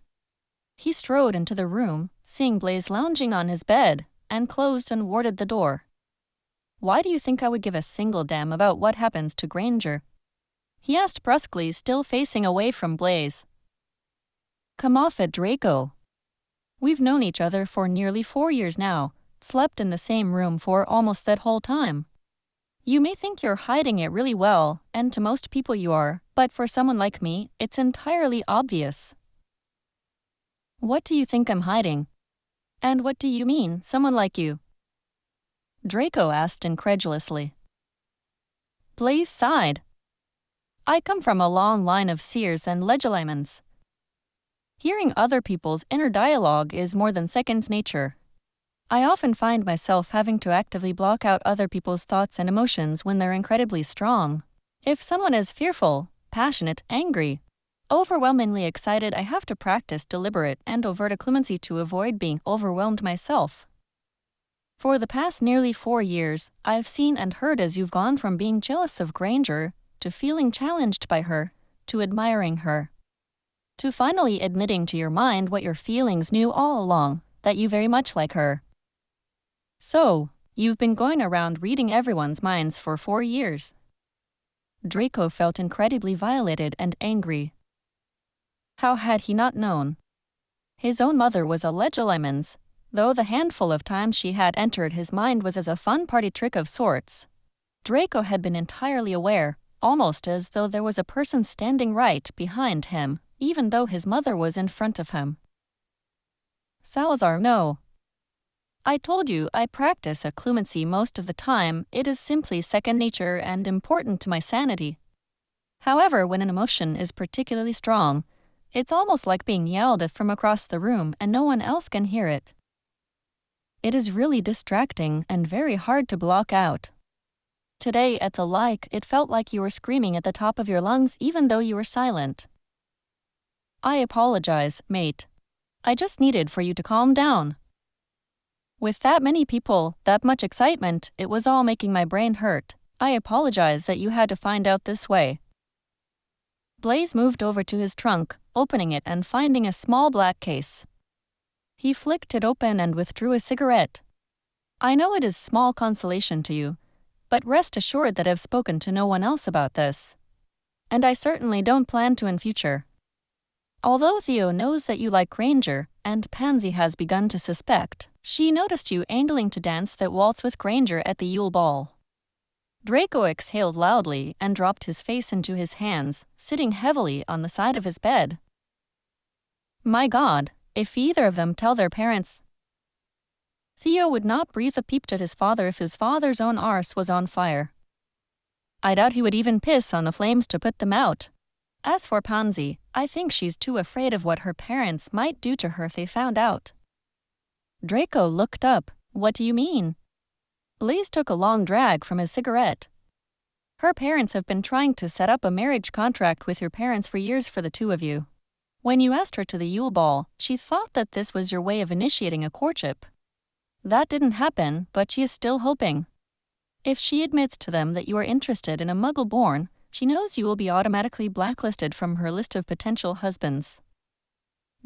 He strode into the room, seeing Blaise lounging on his bed, and closed and warded the door. Why do you think I would give a single damn about what happens to Granger? He asked brusquely, still facing away from Blaise. Come off it, Draco. We've known each other for nearly 4 years now, slept in the same room for almost that whole time. You may think you're hiding it really well, and to most people you are, but for someone like me, it's entirely obvious. What do you think I'm hiding? And what do you mean, someone like you? Draco asked incredulously. Blaise sighed. I come from a long line of seers and legilimens. Hearing other people's inner dialogue is more than second nature. I often find myself having to actively block out other people's thoughts and emotions when they're incredibly strong. If someone is fearful, passionate, angry, Overwhelmingly excited, I have to practice deliberate and overt clemency to avoid being overwhelmed myself. For the past nearly 4 years, I've seen and heard as you've gone from being jealous of Granger, to feeling challenged by her, to admiring her, to finally admitting to your mind what your feelings knew all along, that you very much like her. So, you've been going around reading everyone's minds for 4 years. Draco felt incredibly violated and angry. How had he not known? His own mother was a legilimens, though the handful of times she had entered his mind was as a fun party trick of sorts. Draco had been entirely aware, almost as though there was a person standing right behind him, even though his mother was in front of him. Salazar, no. I told you I practice a clemency most of the time. It is simply second nature and important to my sanity. However, when an emotion is particularly strong, it's almost like being yelled at from across the room and no one else can hear it. It is really distracting and very hard to block out. Today at the like, it felt like you were screaming at the top of your lungs even though you were silent. I apologize, mate. I just needed for you to calm down. With that many people, that much excitement, it was all making my brain hurt. I apologize that you had to find out this way. Blaze moved over to his trunk, opening it and finding a small black case. He flicked it open and withdrew a cigarette. I know it is small consolation to you, but rest assured that I've spoken to no one else about this. And I certainly don't plan to in future. Although Theo knows that you like Granger, and Pansy has begun to suspect, she noticed you angling to dance that waltz with Granger at the Yule Ball. Draco exhaled loudly and dropped his face into his hands, sitting heavily on the side of his bed. My God, if either of them tell their parents. Theo would not breathe a peep at his father if his father's own arse was on fire. I doubt he would even piss on the flames to put them out. As for Pansy, I think she's too afraid of what her parents might do to her if they found out. Draco looked up. What do you mean? Blaze took a long drag from his cigarette. Her parents have been trying to set up a marriage contract with your parents for years for the two of you. When you asked her to the Yule Ball, she thought that this was your way of initiating a courtship. That didn't happen, but she is still hoping. If she admits to them that you are interested in a Muggle-born, she knows you will be automatically blacklisted from her list of potential husbands.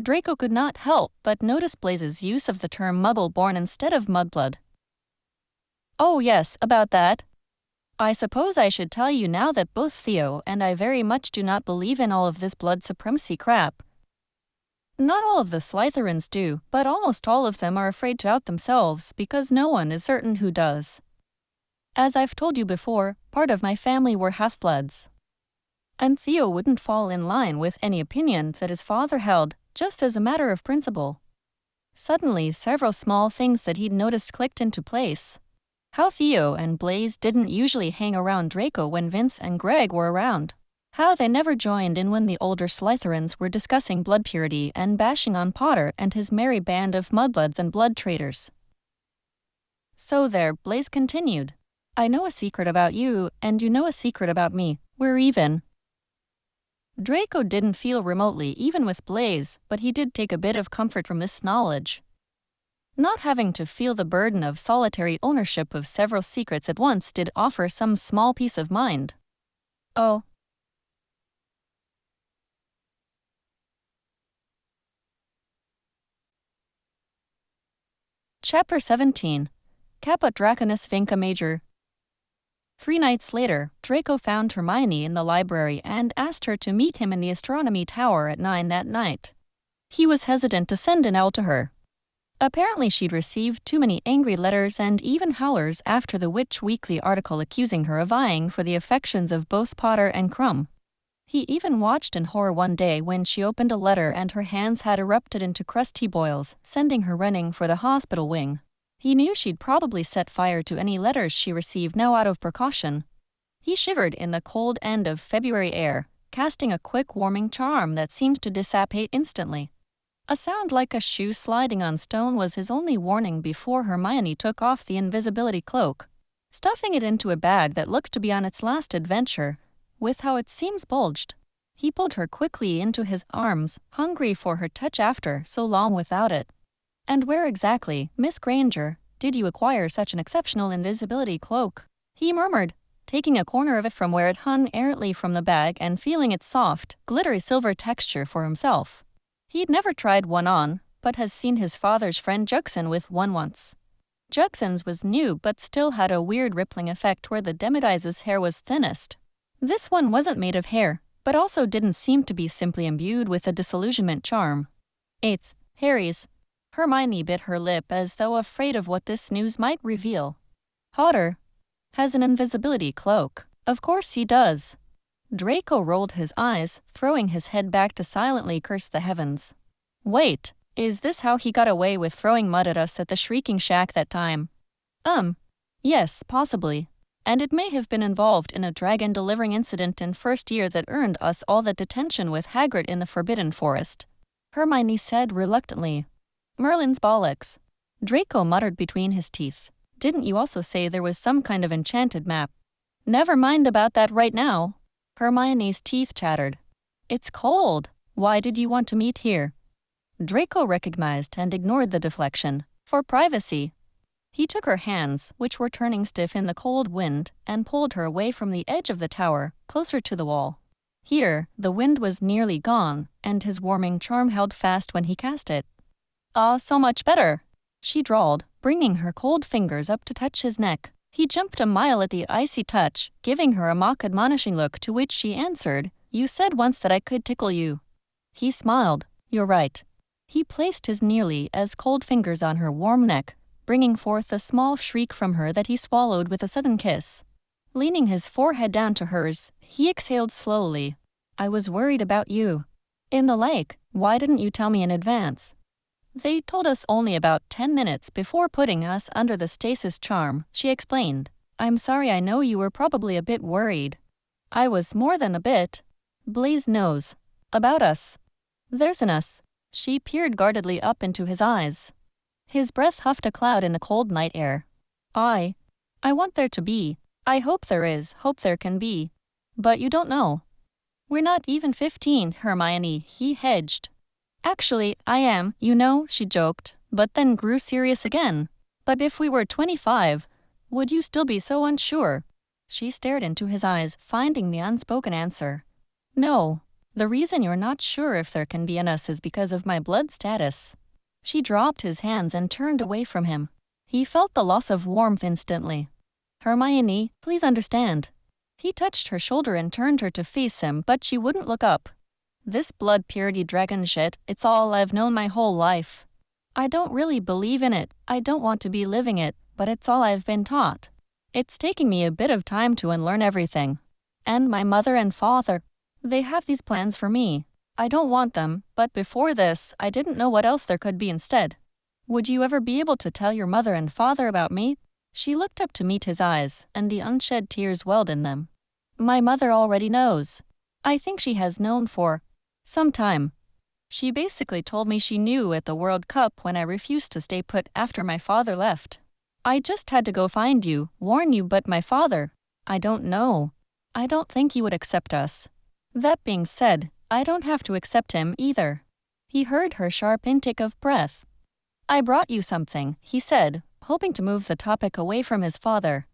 Draco could not help but notice Blaze's use of the term Muggle-born instead of mudblood. Oh yes, about that. I suppose I should tell you now that both Theo and I very much do not believe in all of this blood supremacy crap. Not all of the Slytherins do, but almost all of them are afraid to out themselves because no one is certain who does. As I've told you before, part of my family were half-bloods. And Theo wouldn't fall in line with any opinion that his father held, just as a matter of principle. Suddenly, several small things that he'd noticed clicked into place. How Theo and Blaze didn't usually hang around Draco when Vince and Greg were around. How they never joined in when the older Slytherins were discussing blood purity and bashing on Potter and his merry band of mudbloods and blood traitors. So there, Blaze continued. I know a secret about you, and you know a secret about me. We're even. Draco didn't feel remotely even with Blaze, but he did take a bit of comfort from this knowledge. Not having to feel the burden of solitary ownership of several secrets at once did offer some small peace of mind. Oh. Chapter 17. Caput Draconis Vinca Major. 3 nights later, Draco found Hermione in the library and asked her to meet him in the astronomy tower at 9 that night. He was hesitant to send an L to her. Apparently she'd received too many angry letters and even howlers after the Witch Weekly article accusing her of vying for the affections of both Potter and Crumb. He even watched in horror one day when she opened a letter and her hands had erupted into crusty boils, sending her running for the hospital wing. He knew she'd probably set fire to any letters she received now out of precaution. He shivered in the cold end of February air, casting a quick warming charm that seemed to dissipate instantly. A sound like a shoe sliding on stone was his only warning before Hermione took off the invisibility cloak, stuffing it into a bag that looked to be on its last adventure, with how its seams bulged. He pulled her quickly into his arms, hungry for her touch after so long without it. "And where exactly, Miss Granger, did you acquire such an exceptional invisibility cloak?" he murmured, taking a corner of it from where it hung errantly from the bag and feeling its soft, glittery silver texture for himself. He'd never tried one on, but has seen his father's friend Jugson with one once. Jugson's was new but still had a weird rippling effect where the Demodice's hair was thinnest. This one wasn't made of hair, but also didn't seem to be simply imbued with a disillusionment charm. "It's Harry's." Hermione bit her lip as though afraid of what this news might reveal. "Potter has an invisibility cloak." "Of course he does." Draco rolled his eyes, throwing his head back to silently curse the heavens. "Wait, is this how he got away with throwing mud at us at the Shrieking Shack that time?" Yes, possibly. And it may have been involved in a dragon delivering incident in first year that earned us all that detention with Hagrid in the Forbidden Forest," Hermione said reluctantly. "Merlin's bollocks," Draco muttered between his teeth. "Didn't you also say there was some kind of enchanted map?" "Never mind about that right now," Hermione's teeth chattered. "It's cold. Why did you want to meet here?" Draco recognized and ignored the deflection. "For privacy." He took her hands, which were turning stiff in the cold wind, and pulled her away from the edge of the tower, closer to the wall. Here, the wind was nearly gone, and his warming charm held fast when he cast it. "Ah, so much better," she drawled, bringing her cold fingers up to touch his neck. He jumped a mile at the icy touch, giving her a mock admonishing look to which she answered, "You said once that I could tickle you." He smiled. "You're right." He placed his nearly as cold fingers on her warm neck, bringing forth a small shriek from her that he swallowed with a sudden kiss. Leaning his forehead down to hers, he exhaled slowly. "I was worried about you." "In the lake, why didn't you tell me in advance?" "They told us only about 10 minutes before putting us under the stasis charm," she explained. "I'm sorry, I know you were probably a bit worried." "I was more than a bit." Blaise knows. "About us." "There's an us." She peered guardedly up into his eyes. His breath huffed a cloud in the cold night air. I want there to be. I hope there is, hope there can be. But you don't know." "We're not even 15, Hermione," he hedged. "Actually, I am, you know," she joked, but then grew serious again. "But if we were 25, would you still be so unsure?" She stared into his eyes, finding the unspoken answer. "No. The reason you're not sure if there can be an us is because of my blood status." She dropped his hands and turned away from him. He felt the loss of warmth instantly. "Hermione, please understand." He touched her shoulder and turned her to face him, but she wouldn't look up. "This blood purity dragon shit, it's all I've known my whole life. I don't really believe in it, I don't want to be living it, but it's all I've been taught. It's taking me a bit of time to unlearn everything. And my mother and father, they have these plans for me. I don't want them, but before this, I didn't know what else there could be instead. Would you ever be able to tell your mother and father about me?" She looked up to meet his eyes, and the unshed tears welled in them. "My mother already knows. I think she has known for some time. She basically told me she knew at the World Cup when I refused to stay put after my father left. I just had to go find you, warn you, but my father, I don't know. I don't think he would accept us. That being said, I don't have to accept him either." He heard her sharp intake of breath. "I brought you something," he said, hoping to move the topic away from his father.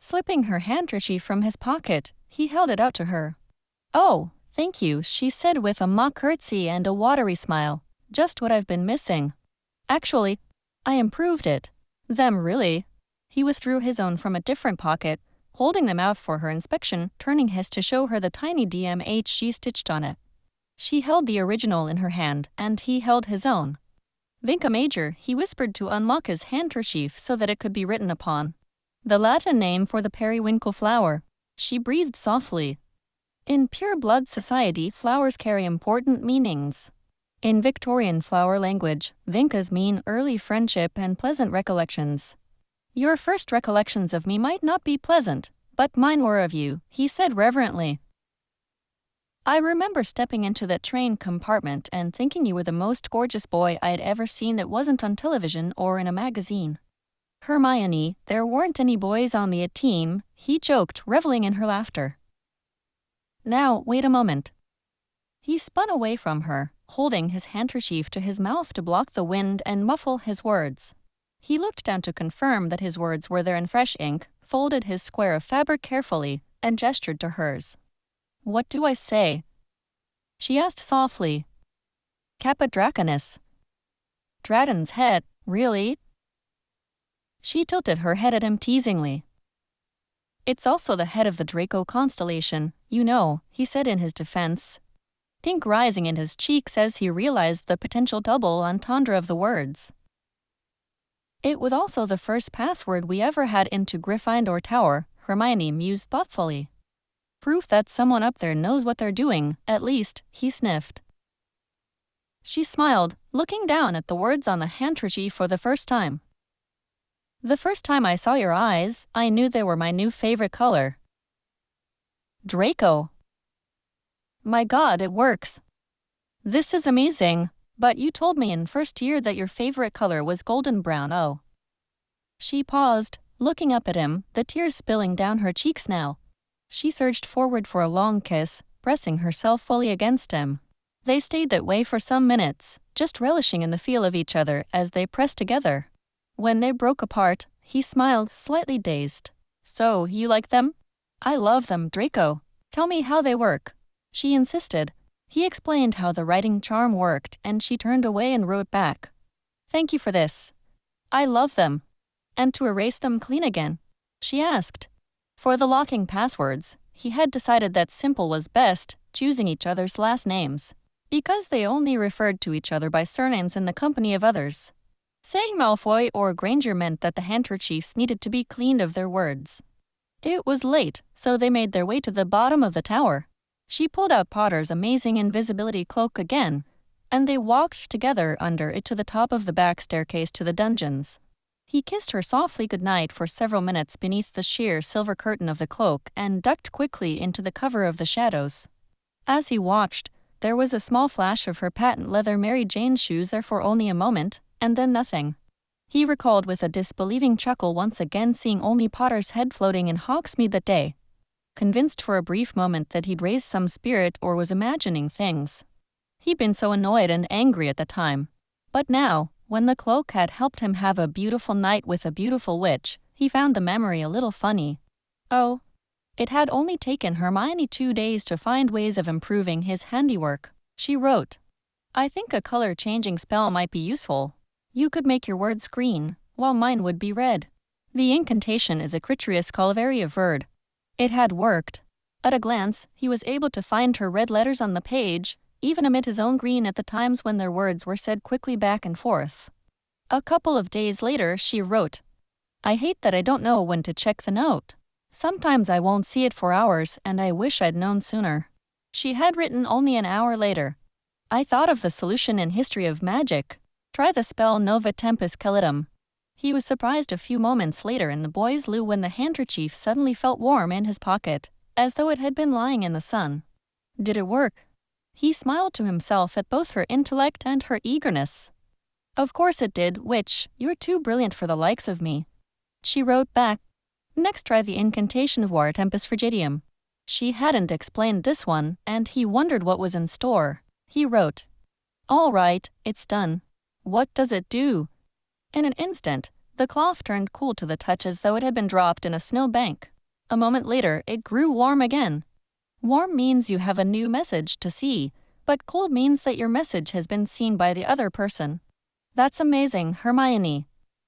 Slipping her handkerchief from his pocket, he held it out to her. "Oh, thank you," she said with a mock curtsy and a watery smile. "Just what I've been missing. Actually, I improved it." "Them really?" He withdrew his own from a different pocket, holding them out for her inspection, turning his to show her the tiny DMH she stitched on it. She held the original in her hand, and he held his own. "Vinca Major," he whispered to unlock his handkerchief so that it could be written upon. "The Latin name for the periwinkle flower." She breathed softly. In pure blood society, flowers carry important meanings. In Victorian flower language, vincas mean early friendship and pleasant recollections. "Your first recollections of me might not be pleasant, but mine were of you," he said reverently. "I remember stepping into that train compartment and thinking you were the most gorgeous boy I had ever seen that wasn't on television or in a magazine." "Hermione, there weren't any boys on the team," he joked, reveling in her laughter. "Now, wait a moment." He spun away from her, holding his handkerchief to his mouth to block the wind and muffle his words. He looked down to confirm that his words were there in fresh ink, folded his square of fabric carefully, and gestured to hers. "What do I say?" she asked softly. "Kappa Draconis." "Dragon's head, really?" She tilted her head at him teasingly. "It's also the head of the Draco constellation, you know," he said in his defense, pink rising in his cheeks as he realized the potential double entendre of the words. "It was also the first password we ever had into Gryffindor Tower," Hermione mused thoughtfully. "Proof that someone up there knows what they're doing, at least," he sniffed. She smiled, looking down at the words on the handkerchief for the first time. "The first time I saw your eyes, I knew they were my new favorite color." Draco. "My God, it works. This is amazing, but you told me in first year that your favorite color was golden brown." "Oh." She paused, looking up at him, the tears spilling down her cheeks now. She surged forward for a long kiss, pressing herself fully against him. They stayed that way for some minutes, just relishing in the feel of each other as they pressed together. When they broke apart, he smiled, slightly dazed. "So, you like them?" "I love them, Draco. Tell me how they work," she insisted. He explained how the writing charm worked, and she turned away and wrote back. "Thank you for this. I love them." "And to erase them clean again?" she asked. For the locking passwords, he had decided that simple was best, choosing each other's last names, because they only referred to each other by surnames in the company of others. Saying Malfoy or Granger meant that the handkerchiefs needed to be cleaned of their words. It was late, so they made their way to the bottom of the tower. She pulled out Potter's amazing invisibility cloak again, and they walked together under it to the top of the back staircase to the dungeons. He kissed her softly goodnight for several minutes beneath the sheer silver curtain of the cloak and ducked quickly into the cover of the shadows. As he watched, there was a small flash of her patent leather Mary Jane shoes there for only a moment, and then nothing. He recalled with a disbelieving chuckle once again seeing only Potter's head floating in Hogsmeade that day, convinced for a brief moment that he'd raised some spirit or was imagining things. He'd been so annoyed and angry at the time. But now, when the cloak had helped him have a beautiful night with a beautiful witch, he found the memory a little funny. Oh. It had only taken Hermione 2 days to find ways of improving his handiwork. She wrote, "I think a color-changing spell might be useful. You could make your words green, while mine would be red." The incantation is a Critrius Collivaria Verd. It had worked. At a glance, he was able to find her red letters on the page, even amid his own green at the times when their words were said quickly back and forth. A couple of days later, she wrote, "I hate that I don't know when to check the note. Sometimes I won't see it for hours, and I wish I'd known sooner." She had written only an hour later, "I thought of the solution in History of Magic. Try the spell Nova Tempus Calitum." He was surprised a few moments later in the boys' loo when the handkerchief suddenly felt warm in his pocket, as though it had been lying in the sun. Did it work? He smiled to himself at both her intellect and her eagerness. "Of course it did, Witch. You're too brilliant for the likes of me." She wrote back, "Next try the incantation of War Tempus Frigidium." She hadn't explained this one, and he wondered what was in store. He wrote, "All right, it's done. What does it do?" In an instant, the cloth turned cool to the touch as though it had been dropped in a snowbank. A moment later, it grew warm again. Warm means you have a new message to see, but cold means that your message has been seen by the other person. "That's amazing, Hermione.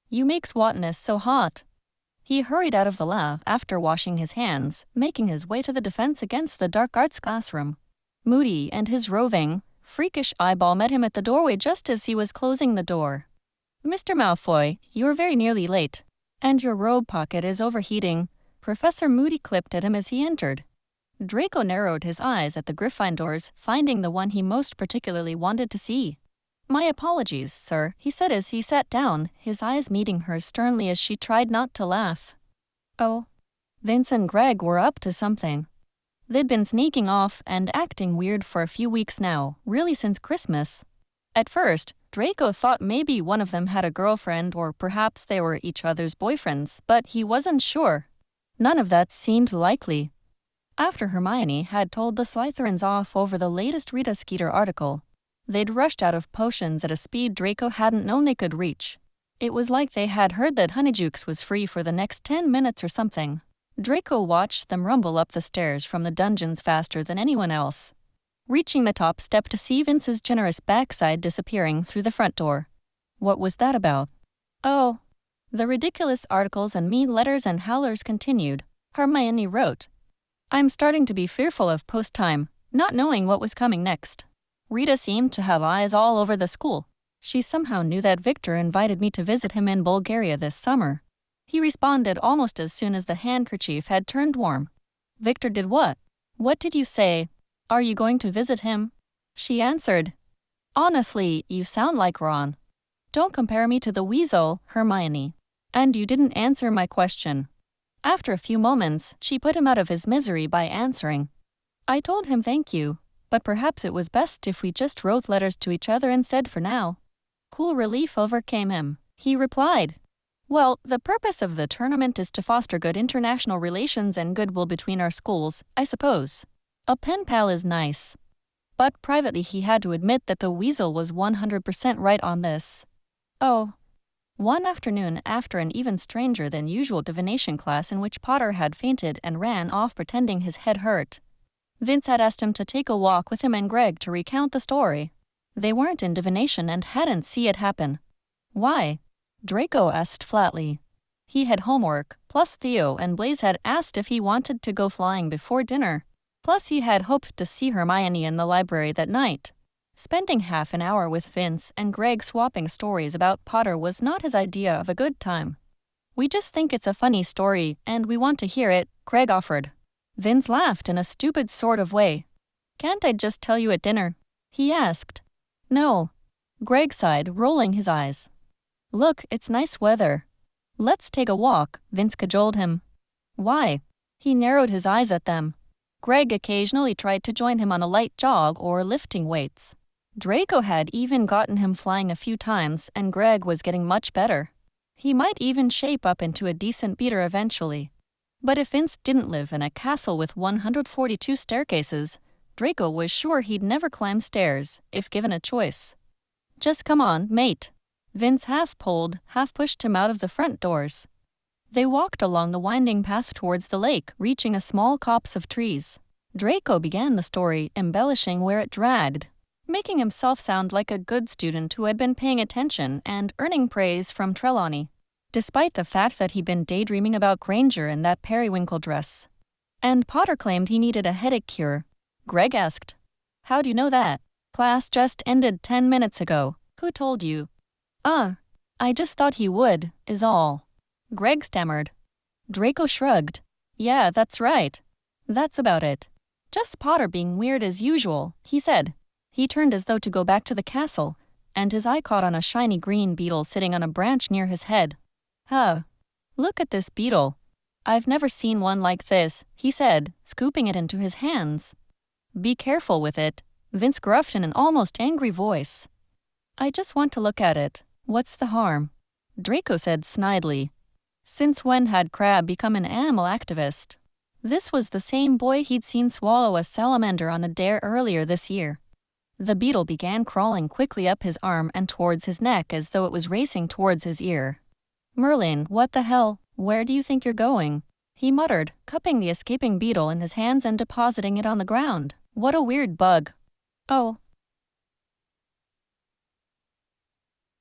You make Swatness so hot." He hurried out of the lab after washing his hands, making his way to the Defense Against the Dark Arts classroom. Moody and his roving, freakish eyeball met him at the doorway just as he was closing the door. "Mr. Malfoy, you're very nearly late. And your robe pocket is overheating," Professor Moody clipped at him as he entered. Draco narrowed his eyes at the Gryffindors, finding the one he most particularly wanted to see. "My apologies, sir," he said as he sat down, his eyes meeting hers sternly as she tried not to laugh. Oh. Vince and Greg were up to something. They'd been sneaking off and acting weird for a few weeks now, really since Christmas. At first, Draco thought maybe one of them had a girlfriend or perhaps they were each other's boyfriends, but he wasn't sure. None of that seemed likely. After Hermione had told the Slytherins off over the latest Rita Skeeter article, they'd rushed out of potions at a speed Draco hadn't known they could reach. It was like they had heard that Honeydukes was free for the next 10 minutes or something. Draco watched them rumble up the stairs from the dungeons faster than anyone else, reaching the top step to see Vince's generous backside disappearing through the front door. What was that about? Oh. The ridiculous articles and mean letters and howlers continued. Hermione wrote, "I'm starting to be fearful of post-time, not knowing what was coming next." Rita seemed to have eyes all over the school. She somehow knew that Victor invited me to visit him in Bulgaria this summer. He responded almost as soon as the handkerchief had turned warm. Victor did what? What did you say? Are you going to visit him? She answered, "Honestly, you sound like Ron." Don't compare me to the weasel, Hermione. And you didn't answer my question. After a few moments, she put him out of his misery by answering, "I told him thank you, but perhaps it was best if we just wrote letters to each other instead for now." Cool relief overcame him. He replied, "Well, the purpose of the tournament is to foster good international relations and goodwill between our schools, I suppose. A pen pal is nice." But privately he had to admit that the weasel was 100% right on this. Oh. One afternoon, after an even stranger than usual divination class in which Potter had fainted and ran off pretending his head hurt, Vince had asked him to take a walk with him and Greg to recount the story. They weren't in divination and hadn't seen it happen. Why? Draco asked flatly. He had homework, plus Theo and Blaise had asked if he wanted to go flying before dinner. Plus he had hoped to see Hermione in the library that night. Spending half an hour with Vince and Greg swapping stories about Potter was not his idea of a good time. "We just think it's a funny story, and we want to hear it," Greg offered. Vince laughed in a stupid sort of way. "Can't I just tell you at dinner?" he asked. "No." Greg sighed, rolling his eyes. "Look, it's nice weather. Let's take a walk," Vince cajoled him. "Why?" He narrowed his eyes at them. Greg occasionally tried to join him on a light jog or lifting weights. Draco had even gotten him flying a few times, and Greg was getting much better. He might even shape up into a decent beater eventually. But if Vince didn't live in a castle with 142 staircases, Draco was sure he'd never climb stairs, if given a choice. "Just come on, mate." Vince half pulled, half pushed him out of the front doors. They walked along the winding path towards the lake, reaching a small copse of trees. Draco began the story, embellishing where it dragged, making himself sound like a good student who had been paying attention and earning praise from Trelawney, despite the fact that he'd been daydreaming about Granger in that periwinkle dress. And Potter claimed he needed a headache cure. Greg asked, "How do you know that? Class just ended 10 minutes ago. Who told you?" I just thought he would, is all." Greg stammered. Draco shrugged. "Yeah, that's right. That's about it. Just Potter being weird as usual," he said. He turned as though to go back to the castle, and his eye caught on a shiny green beetle sitting on a branch near his head. "Huh. Look at this beetle. I've never seen one like this," he said, scooping it into his hands. "Be careful with it," Vince gruffed in an almost angry voice. "I just want to look at it. What's the harm?" Draco said snidely. Since when had Crabbe become an animal activist? This was the same boy he'd seen swallow a salamander on a dare earlier this year. The beetle began crawling quickly up his arm and towards his neck as though it was racing towards his ear. "Merlin, what the hell? Where do you think you're going?" he muttered, cupping the escaping beetle in his hands and depositing it on the ground. "What a weird bug." "Oh,